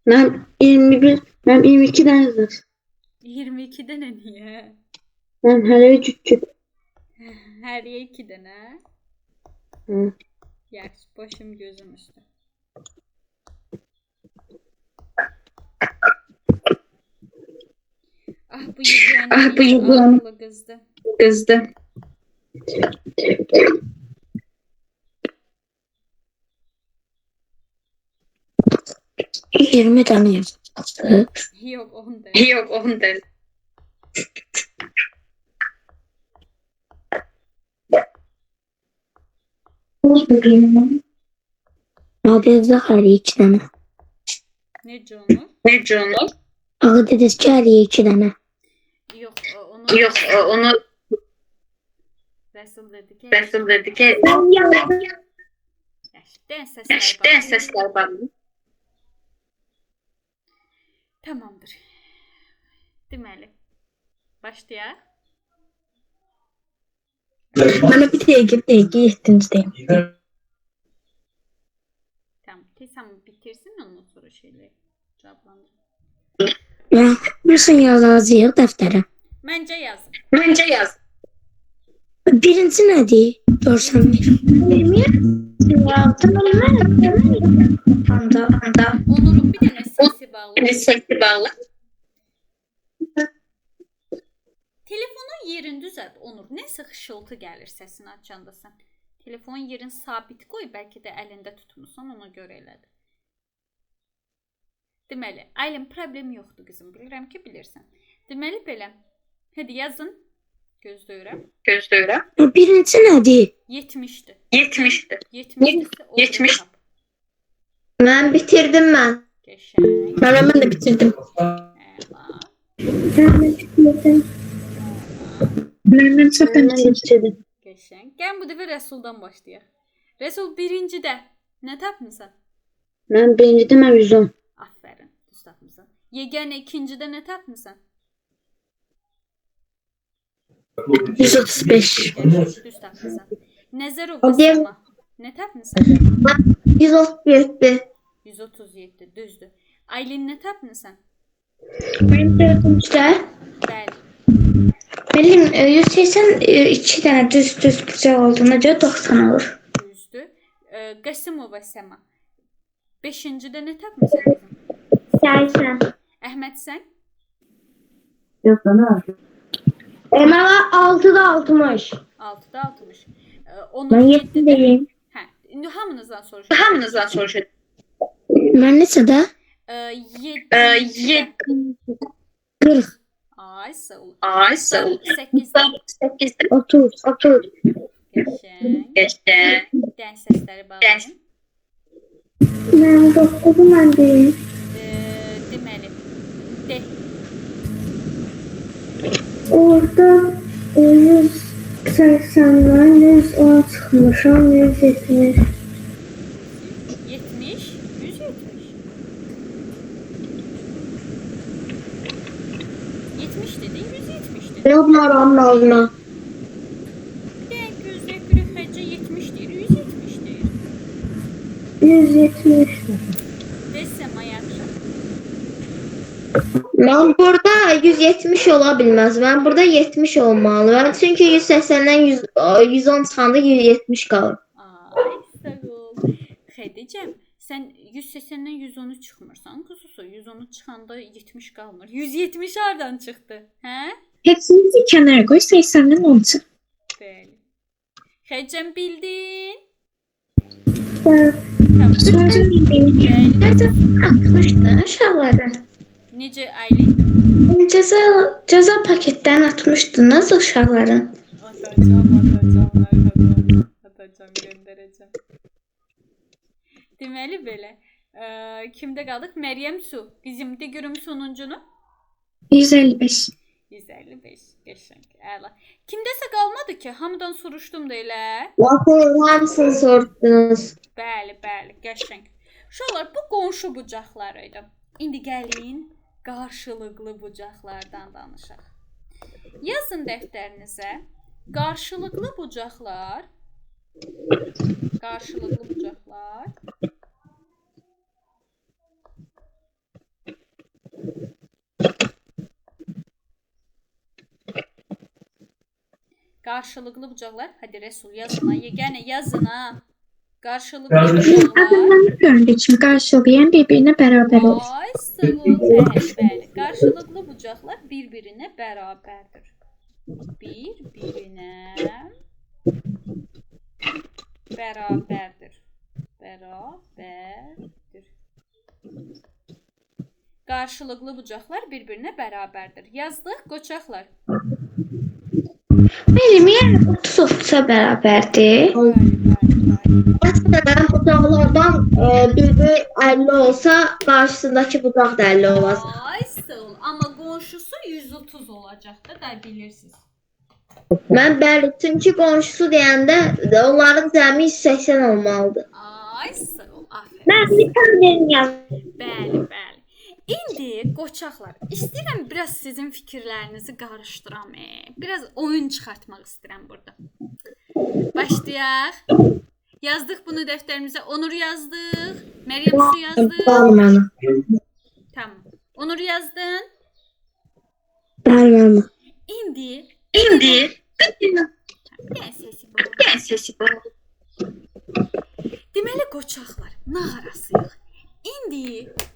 Mən 22 dənə yazdım. 22 dənə niyə? Mən hələ cüt. Həriyə 2 dənə. Hı. Yaxşı, başım gözüm üstə. Bu yıqılan qızdı. Yirmi tane yazdım. Yox, 10 dənə. Adedizdə hələ 2 dənə. Necə onu? Adedizdə hələ 2 dənə. Yox, onu Rəsul dedi ki, dən səslər var. Tamamdır. Deməli, başlayaq. Mənə bir dəqiqə 7-ci. Tamam, Tesam bitirsin, ondan sonra şeyləri cavablandırın. Ya, bilirsən yazacağıq dəftərə. Məncə yaz. Birinci nədir? Görsən bir. Onurun bir dənə səsi bağlı. Telefonun yerini düzəlt, Onur. Nəsə xışıltı gəlir səsini açanda sən. Telefon yerin sabit qoy, bəlkə də əlində tutmusan, ona görə elədir. Deməli, Aylin, problem yoxdur qızım. Bilirəm ki, bilirsən. Deməli belə. Hadi yazın. Gözləyirəm. Birinci nədir? 70'dir. 70'dir. 70'dir. Ben bitirdim ben. Qəşəng. Mən də bitirdim. Əla. Ben çoktan bitirdim. Qəşəng. Gəl bu dəfə Rəsuldan başlayaq. Rəsul birincidə nə tapmısan? Ben birincide ben 110. Aferin. Düz tapmısan. Yeganə ikincidə nə tapmısan? 135. Qəşəng. Düz tapmısan. Nəzərova Səma. Nə tapmısan? 137. 137. Düzdür. Aylin nə tapmısan? Ben dördüncüdə Bəli. Benim 182 tane düz bıçaq olduğuna görə 90 olur. Düzdür. Qasımova Səma. 5-cidə nə tapmısan? Gəlsən. Əhməd sən? Emel 6'da 60. 6-da 60. Ben 10 7'deyim. Hə, indi hamınızdan soruşuram. Mən neçədə? 7. 40. Ay, sağ ol. 8-də 30. qəşəng. Dən səsləri bağlayın. Ben 9'u ben deyim. Deməli. De. Orada 180'den 110 çıkmışam 170. 70. 170. 70 dedin, 170 dedin. Yok maranın ağzına. Dən gözlək bir xəcə 70 deyir, 170 deyir. 170. Desəm yaxşı. Ben burada 170 olabilmez. Ben burada 70 olmalı. Ben çünkü 180'den 110 çıxanda 170 qalır. Ay, sağ ol. Xədicəm, sən 180-dən 110'u çıxmırsan, quzusu 110'u çıxanda 70 qalmır. 170 hardan çıxdı? Hə? Hepsini bir kenara koy. 80'den 10 çık. Bəli. Xədicəm bildin? Ben Tamam. Sonra Bəli. nerede atmıştın uşaqları? Necə Aylin? Ceza paketten atmıştın nasıl uşaqların? Atacağım, göndərəcəm. Deməli belə. Kimdə qaldıq? Məryəm Su. Bizim de görüm sonuncunu. 155. 155. Qəşəng. Əla. Kimdəsə qalmadı ki? Hamıdan soruşdum da elə. Bakın hamısını sordunuz. Bəli, qəşəng. Uşaqlar, bu qonşu bucaqları idi. İndi gəlin qarşılıqlı bucaqlardan danışaq. Yazın dəftərinizə qarşılıqlı bucaqlar. Qarşılıqlı bucaqlar. Hadi Resul yazın ha. Yeganə yazın ha. Qarşılıqlı bucaqlar. Adamlarını göründüğü için karşılayan birbirine beraber olur. Ay, sağ ol. Bəli. Qarşılıqlı bucaqlar bir-birinə bərabərdir. Bir-birinə bərabərdir. Qarşılıqlı bucaqlar bir-birinə bərabərdir. Yazdıq, qoçaqlar. Benim yer 30-30'a beraberdi. Mesela bucaqlardan biri 50 olsa karşısındaki bucaq da 50 olacaq. Ay, sağ ol. Amma qonşusu 130 olacaq da bilirsiniz. Ben bəli, çünkü qonşusu deyəndə onların cəmi 180 olmalıdır. Ay, sağ ol. Aferin. Ben bir tane yazdım. Bəli. İndi qoçaqlar, istəyirəm biraz sizin fikirlərinizi qarışdıram. Biraz oyun çıxartmaq istəyirəm burada. Başlayaq. Yazdıq bunu dəftərimizə. Onur yazdıq. Məryəm Su yazdıq. Bağlı. Tamam. Onur yazdın. Bağlı. İndi sesi bu. Deməli qoçaqlar, nağarasıyıq. İndi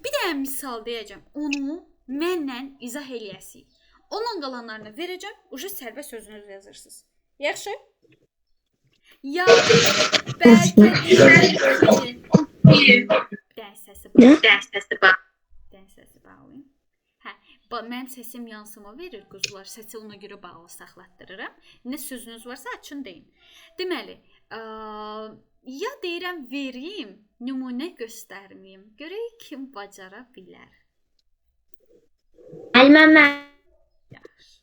bir dənə misal deyəcəm. Onu mənlə izah eləyəsiniz. Ondan qalanlarını verəcəm. Uca sərbəst sözünüzü yazırsınız. Yaxşı? Ya bəlkə deyirəm ki, dərs səsi Nə? bağlayım. Hə, mənim səsim yansıma verir quzular. Səsi ona görə bağlı saxlatdırıram. Nə sözünüz varsa açın deyin. Deməli, ya deyirəm verim, nümunə göstərməyim. Görək kim bacara bilər. Əlmə. Yaxşı.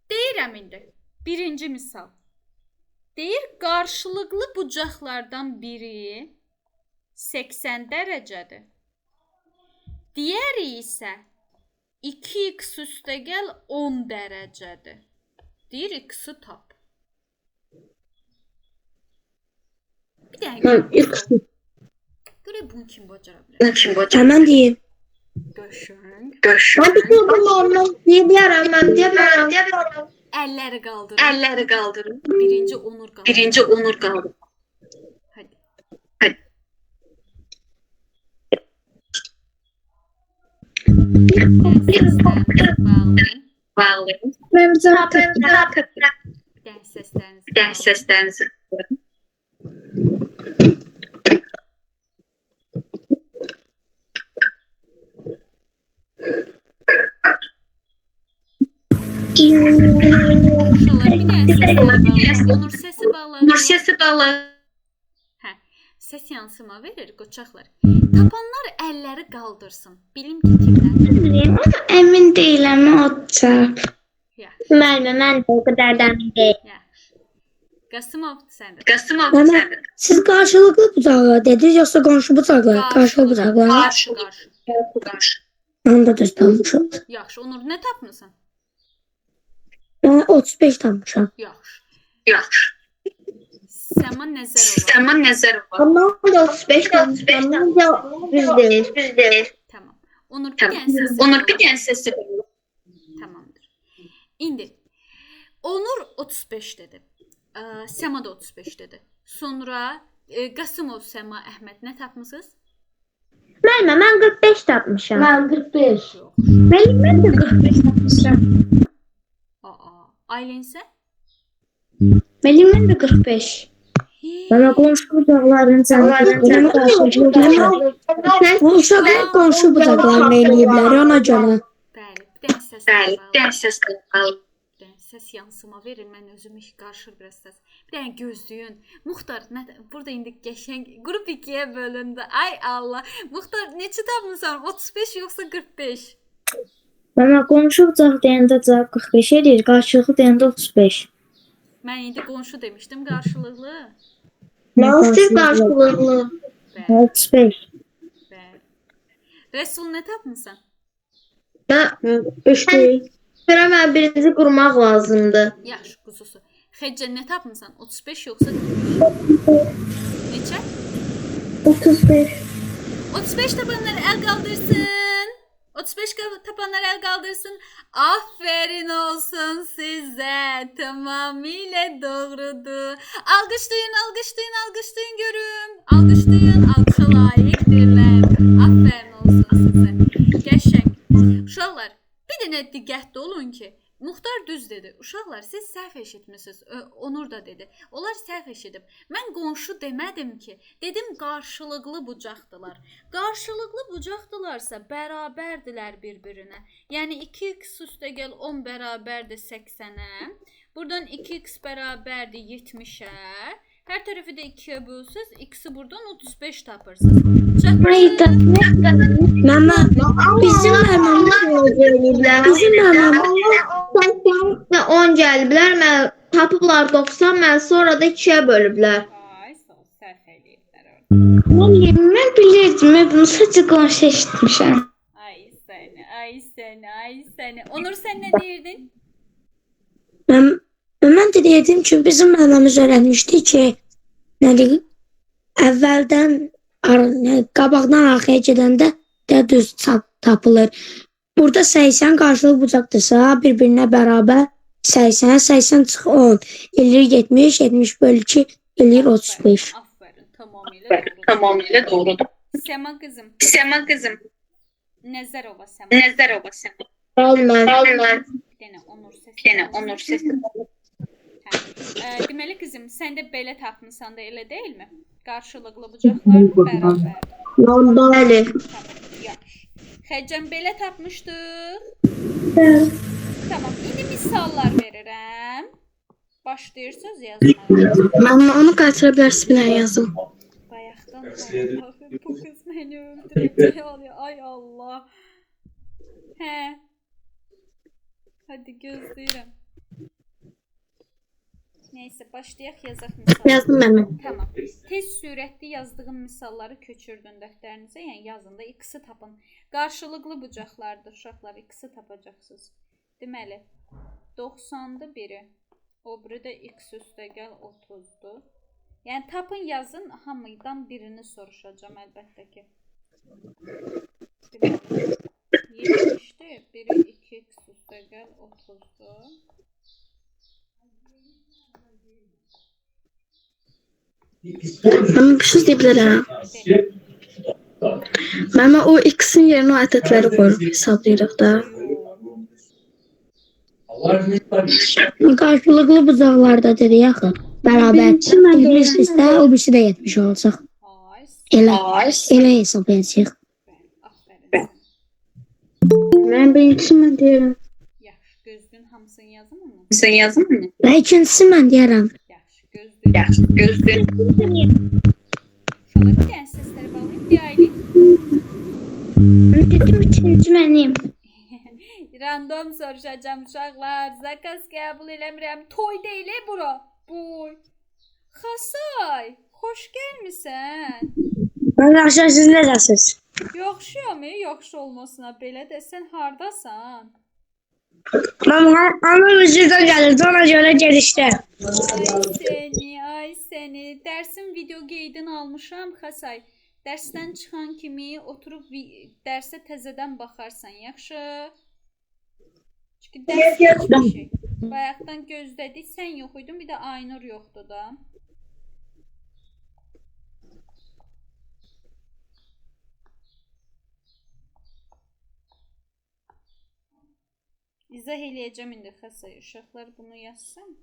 Deyirəm indi. Birinci misal. Deyir, qarşılıqlı bucaqlardan biri 80 dərəcədir. Digəri isə 2x üstəgəl 10 dərəcədir. Deyir, x-i tap. Bir dəqiqə. Görək bunu kim bacara bilər? Hemen diyeyim. Göşün. Mən bir normal deyə bilərəm. Əlləri qaldırın. Birinci Onur qaldı. Hadi. Bağlayın. Mənim cavab Dərs səslərinizi. Onur səsi bağlayın. Hə, səs yansıma verir qoçaqlar. Tapanlar əlləri qaldırsın. Bilim ki kimlər. Bilmirəm, amma əmin deyiləm olacaq. Yaxşı. Mən də o qədər də əmin deyiləm. Yaxşı. Qasımov səndə. Hemen siz karşılıklı bucaklar dediniz yoksa komşu bucaklar? Karşılıklı bucaklar. Qarşı. Onu da düz tapmışım. Yaxşı. Onur nə tapmısan? Ben 35 tapmışım. Yaxşı. Səma Nəzərova. Amma 35 düz deyil. Tamam. Onur bir dənə səsi. Tamamdır. İndi Onur 35 dedi. Səma da 35 dedi. Sonra Qasımov, Səma, Əhməd nə tapmısınız? Mən 45 tapmışam. Mən 45. Mən də 45 tapmışam. Aylin sən? Mən də 45. Bana komşu bucaklarını Bu uşaqlar komşu bucaklarını eləyiblər ona görə. Bəli, bir dənə səs bağlı. Səs yansıma verir, mən özümü qarışır biraz səs. Bir dənə gözləyin. Muxtar, burada indi qəşəng qrup 2-yə bölündü. Ay Allah. Muxtar, neçə tapmısan? 35 yoxsa 45? Bana komşu bucaq deyəndə cavab 45 edir, qarşılıqlı deyəndə 35. Mən indi qonşu demişdim, qarşılıqlı. Nasıl qarşılıqlı? 35. Bəli. Rəsul nə tapmısan? Görə mən birinci qurmaq lazımdır. Yaxşı, quzusu. Xəccə nə tapmısan? 35 yoxsa 45? Neçə? 35. 35 tapanlar əl qaldırsın. 35 tapanlar əl qaldırsın. Aferin olsun sizə. Tamamilə doğrudur. Alqışlayın görüm. Alqışlayın, alqışa layiqdirlər. Aferin olsun sizə. Qəşəng. Uşaqlar, bir dənə diqqətli olun ki, Muxtar düz dedi. Uşaqlar, siz səhv eşitmisiniz. Onur da dedi. Onlar səhv eşidib. Mən qonşu demədim ki. Dedim qarşılıqlı bucaqdılar. Qarşılıqlı bucaqdılarsa bərabərdirlər bir-birinə. Yəni 2x üstəgəl 10 bərabərdir 80-ə. Buradan 2x bərabərdir 70-ə. Hər tərəfi də 2-yə bölsəz, x-i buradan 35 tapırsınız. Hayda. Mama, bizim məmamız 10 gəliblər, mən tapıblar 90, mən sonra da 2-yə bölüblər. Ay, səhv eləyiblər orada. Mən bilirdim, mən bunu sadəcə qonşu eşitmişəm. Ay səni. Onur, sən nə deyirdin? Mən də deyirdim ki, bizim məmamiz öyrənmişdi ki, əvvəldən qabaqdan arxaya gedəndə də düz tapılır. Burada 80 qarşılıq bucaqdırsa, bir-birinə bərabər 80 çıx 10, eləyir 70, 70 bölü 2, eləyir 35. Aferin, tamamilə doğrudur. Səma qızım. Nəzərova Səma. Olmaz. Bir dənə Onur səsi. Deməli qızım, sən də belə tapmısan da, elə deyilmi? Qarşılıqlı bucaqlar bərabər. Bəli. Tamam, yaxşı. Xəccəm belə tapmışdıq. Tamam, indi misallar verirəm. Başlayırsınız yazmağa. Mən onu qaytıra bilərsiz bir dənə yazım. Bayaqdan bu qız məni öldürəcək. Ay Allah. Hə. Hadi gözləyirəm. Neyse, başlayaq yazaq misalları. Yazdım mən. Tamam. Tez sürətli yazdığım misalları köçürdün dəftərinizə. Yəni yazında x-i tapın. Qarşılıqlı bucaqlardır uşaqlar. X-i tapacaqsınız. Deməli, 90-dır biri. O biri də x üstəgəl 30-dur. Yəni tapın, yazın, hamıdan birini soruşacağam əlbəttə ki. Deməli, 70-dir. Biri 2x üstəgəl 30-dur. Mən bir şey deyə bilərəm. Mən o x-in yerinə o ədədləri qoyuruq, hesablayırıq da. Qarşılıqlı bucaqlarda dedik axı. Bərabər. Birisi də o birisi də 70 olacaq. Elə hesablayacağıq. Aferin. Mən birincisi mən deyirəm. Yaxşı, gözlüyün hamısını yazın mı? Və ikincisi mən deyərəm. Yaxşı, gözlüyün. Şöyle bir dənə səsləri bağlayıb, bir aylık. Dedim üçüncü mənim. Random soruşacağım uşaqlar. Zakaz qəbul eləmirəm. Toy deyil bura. Boy. Xasay, xoş gəlmisən. Mən yaxşı, siz necəsiz? Yaxşıyam, yaxşı olmasına belə də sən hardasan? Mən ana vücuda gəlirdi, ona görə gedişdə. Ay səni. Dərsin video qeydini almışam Xasay. Dərsdən çıxan kimi oturub dərsə təzədən baxarsan, yaxşı? Çünki dərs keçmişik. Bayaqdan gözlədik, sən yox idin, bir də Aynur yoxdur da. İzah eləyəcəm indi Xasay. Uşaqlar bunu yazsın.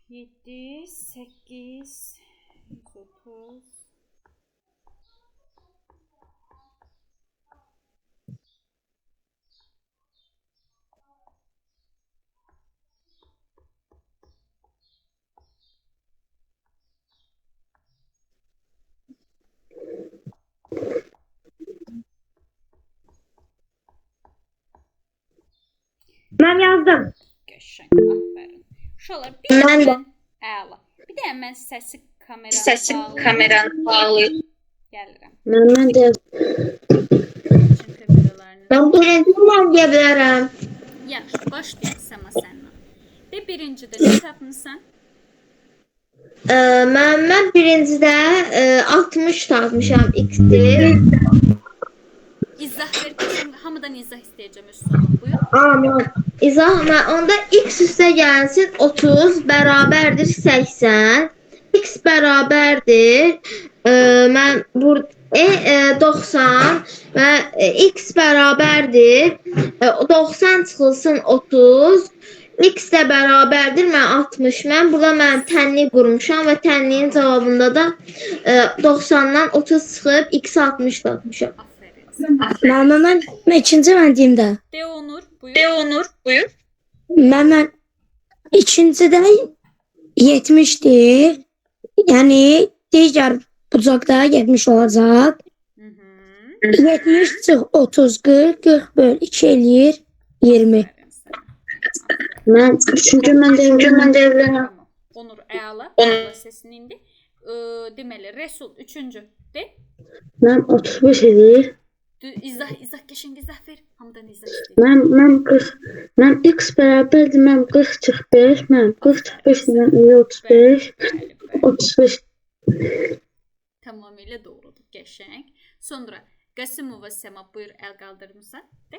Yedi, 8, 130. Mən yazdım. Qəşəng, aferin. Uşaqlar, bir də mən əla. Bir də mən səsi kameranı bağlayıb gəlirəm. Mən də Üçün kameralarını. Mən birinci mən deyə bilərəm. Yaxşı, başlayaq Səma səndən. De birincidə nə tapmısan? Mən birincidə 60 tapmışam x-dir. İzah ver, qəşəng. Hamıdan izah istəyəcəm öz sualım. Buyur. İzah, onda x üstə gəlsin 30 bərabərdir 80. X bərabərdir. Mən burada 90 və x bərabərdir. 90 çıxılsın 30. X də bərabərdir mən 60. Mən burada mən tənlik qurmuşam və tənliyin cavabında da 90-dan 30 çıxıb x 60 tapmışam. Aferin. Mən ikinci mən deyim də. De Onur, buyur. Mən ikincidə 70'dir. Yəni digər bucaqda 70 olacaq. 70 çıx 30, 40, 40 böl 2 eləyir 20. mən üçüncü mən deyirəm. Tamam. Onur əla. Əla səsini indi. Deməli, Resul üçüncü. De. Mən 35 edir. İzah qəşəng izah ver. Hamıdan izah istəyirəm. Mən x bərabərdir. Mən 40 çıx 5. Mən 40 çıx 5-dən 35. 35. Tamamilə doğrudur. Qəşəng. Sonra Qasımova Səma buyur əl qaldırmısan. De.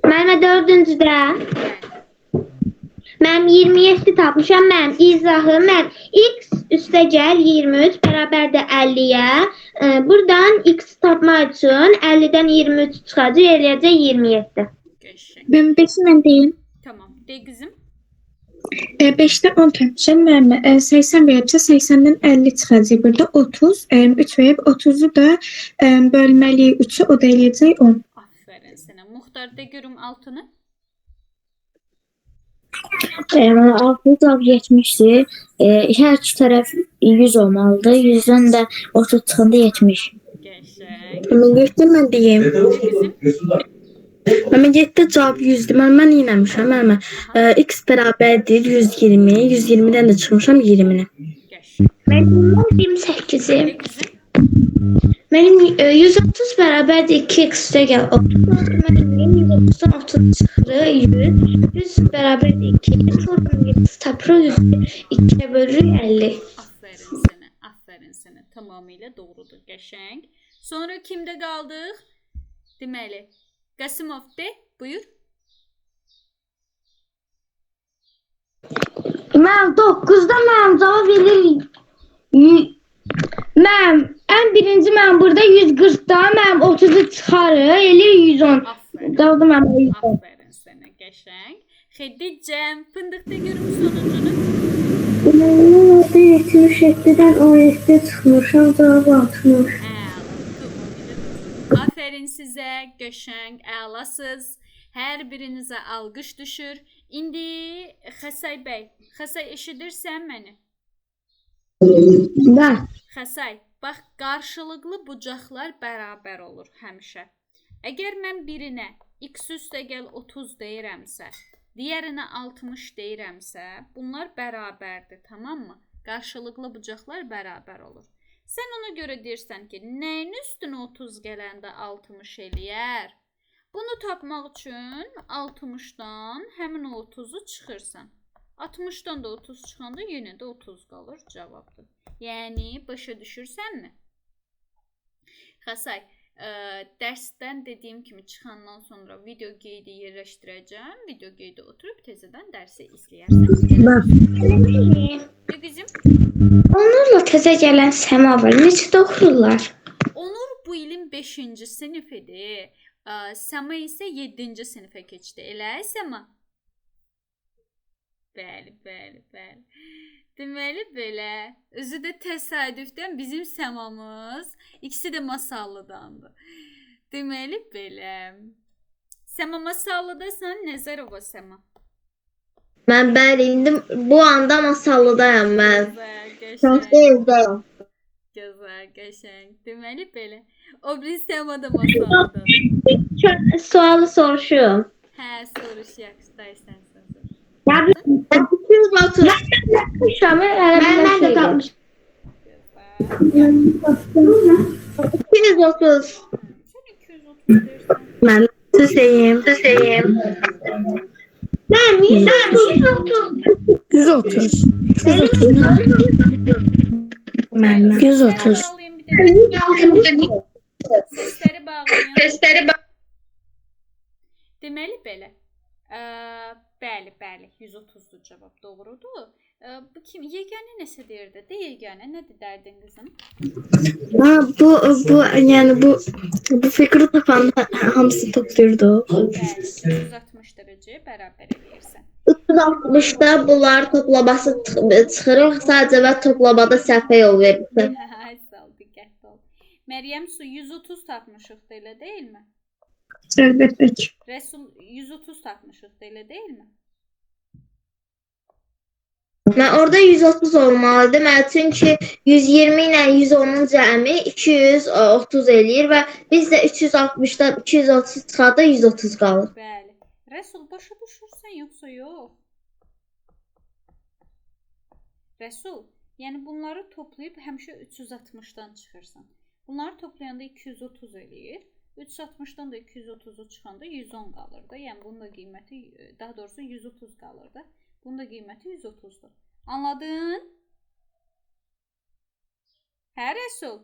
Mən dördüncüdə mən 27 tapmışam. Mən izahı mən x üstə gəl 23 bərabərdir 50-yə. Buradan x tapmaq üçün 50-dən 23 çıxacaq, eləyəcək 27. Qəşəng. Ben 5'i mən deyim. Tamam. De qızım. 5'te 10 tapmışam. Müəllimə 80 veribsə 80'den 50 çıxacaq. Burada 30, 3 verib 30'u da bölməliyik 3'ü, o da eləyəcək 10. Aferin sənə. Muxtar de görüm altını. Altı cavab 70'dir. Hər iki tərəf 100 olmalıdır. 100'dən də 30 çıxanda 70. Qəşəng. Mən getdim mən deyim. De qızım. Mən getdi cavab 100-dür. Mən eləmişəm. Mən x bərabərdir 120. 120-dən də çıxmışam 20-ni. Qəşəng. Mənim De 28-im. qızım. Mənim 130 bərabərdir 2x üstə gəl 30. Mənim 130-dan 30 çıxırıq 100. 100 bərabərdir 2. Sonra x tapırıq 2-yə bölürük 50. Aferin sənə. Aferin sənə. Tamamilə doğrudur. Qəşəng. Sonra kimdə qaldıq? Deməli, Qasımov de. Buyur. Mən 9-da mənim cavab verir. Mən ən birinci mən burada 140-da mənim 30-u çıxarır, eləyir 110. Aferin. Qaldı mənim 110. Aferin sənə. Qəşəng. Xədicəm, fındıqda görüm sonucunu. Mənim 77-dən 17 çıxmışam, cavab 60. Aferin sizə, qəşəng, əlasız. Hər birinizə alqış düşür. İndi Xəsay bəy, Xəsay eşidirsən məni? Bəli. Xəsay, bax qarşılıqlı bucaqlar bərabər olur həmişə. Əgər mən birinə x üstə gəl 30 deyirəmsə, digərinə 60 deyirəmsə, bunlar bərabərdir, tamam mı? Qarşılıqlı bucaqlar bərabər olur. Sən ona görə deyirsən ki, nəyin üstünə 30 gələndə 60 eləyər? Bunu tapmaq üçün 60-dan həmin o 30-u çıxırsan. 60-dan da 30 çıxanda yenə də 30 qalır cavabdır. Yəni, başa düşürsənmi? Xəsay, dərsdən dediyim kimi çıxandan sonra video qeydi yerləşdirəcəm. Video qeydi oturub təzədən dərsi izləyərsən. De qızım. Onlarla təzə gələn Səma var. Neçədə oxuyurlar? Onur bu ilin 5-ci sinifidir. Səma isə 7-ci sinifə keçdi. Elə Səma? Bəli, bəli, bəli. Deməli belə. Özü də təsadüfdən bizim Səmamız ikisi də Masallıdandır. Deməli belə. Səma Masallıdasan, Nəzərova Səma. Mən bəli, indi bu anda Masallıdayam mən. Gözəl, Çox qəşəng. evdəyim. Gözəl, qəşəng. Deməli belə. O biri Səma da Masallıdadır. Sualı soruşuyorum. Hə, soruş yaxşı, dayısan sən. Ya 230. Ben de tapmış. 230. Sən 230 deyirsən. Mən düzeyim. Ben 130. 130. 130. Mən 130. Bağlayın bir də. Səsləri bağlayın. Deməli belə. Bəli, 130-dur cavab, doğrudur. Bu kim? Yeganə nəsə deyirdi? De yeganə, nədir dərdin qızım? Bu yəni bu fikri tapanda hamısı toplayırdı. Bəli, 160 dərəcəyə bərabər edirsən. 360'da bunlar toplaması çıxırıq. Sadəcə və toplamada səhvə yol verirsən. Ay sağ ol, diqqətli ol. Məryəm su 130 tapmışıq da, elə deyilmi? Əlbəttə ki. Rəsul 130 tapmışıq da, elə deyilmi? Mən orada 130 olmalıdır. Mən çünki 120 ilə 110'un cəmi 230 eləyir və biz də 360'dan 230 çıxanda 130 qalır. Bəli. Rəsul başa düşürsən yoxsa yox? Rəsul, yəni bunları toplayıb həmişə 360-dan çıxırsan. Bunları toplayanda 230 eləyir. 360-dan da 230'u çıxanda 110 qalır da. Yəni bunun da qiyməti, daha doğrusu 130 qalır da. Bunun da qiyməti 130'dur. Anladın? Hə, Rəsul?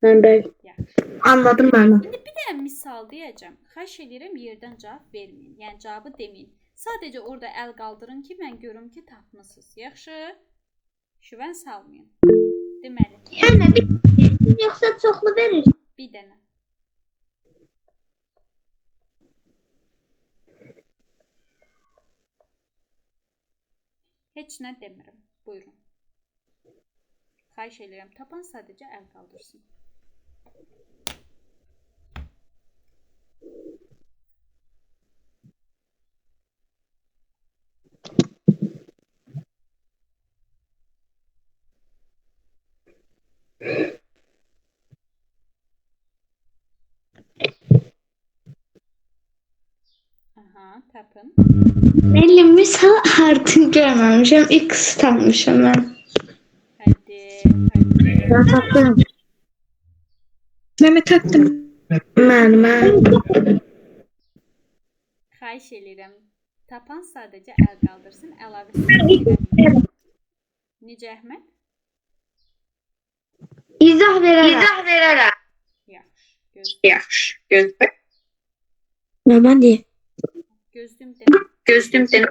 Mən bəli. Anladım mən. İndi bir dənə misal deyəcəm. Xahiş edirəm yerdən cavab verməyin. Yəni cavabı deməyin. Sadəcə orada əl qaldırın ki, mən görüm ki, tapmısınız. Yaxşı? Şübhən salmayın. Deməli, Yəni bir yoxsa çoxlu verir? bir dənə. Heç nə demirəm. Buyurun. Xahiş edirəm, tapan sadəcə əl qaldırsın. Aha, tapın. Müəllim, misal artıq görməmişəm. X tapmışam mən. Hadi, hadi. Ben tapdım. Mehmet tapdım. Mən. Xahiş edirəm, tapan sadəcə əl qaldırsın, əlavəsini. Necə Əhməd? İzah verərəm. Yaxşı. Gözlüm. Mən deyim. Gözlüm denə.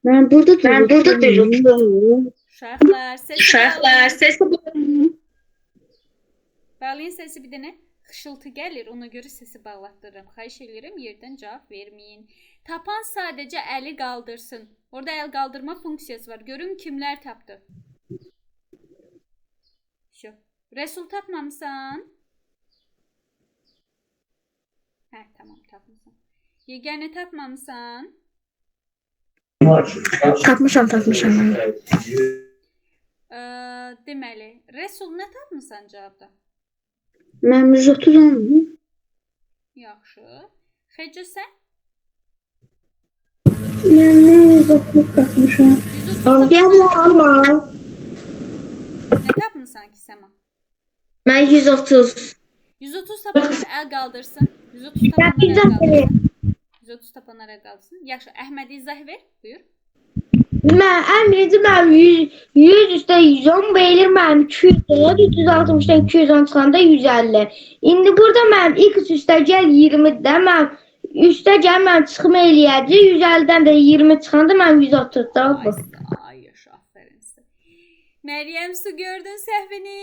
Mən burada dururum. Uşaqlar, səsi bağlayın səsi bir dənə. Xışıltı gəlir, ona görə səsi bağlatdırıram. Xahiş edirəm, yerdən cavab verməyin. Tapan sadəcə əli qaldırsın. Orada əl qaldırma funksiyası var. Görün kimlər tapdı. Şu. Rəsul tapmamısan? Hə, tamam, tapmısan. Yeganə tapmamısan? Tapmışam mən. Deməli, Rəsul nə tapmısan cavabda? Mən 130 aldım. Yaxşı. Xəcə sən? Mən 130 tapmışam. 130 tapmısan. Nə tapmısan ki Səma? Mən 130. 130 tapanlar əl qaldırsın. 130 tapanlar əl qaldırsın. 130 tapanlar əl qaldırsın. Yaxşı, Əhməd izah ver. Buyur. Mən əmrəcə mən 100 üstə 110 verir mənim 210, 360-dan 210 çıxanda 150. İndi burada mənim x üstə gəl 20-də mən üstə gəl mən çıxma eləyəcək 150-dən də 20 çıxanda mən 130 da bu. Ay, yaşa, aferin sizə. Məryəm, su gördün səhvini?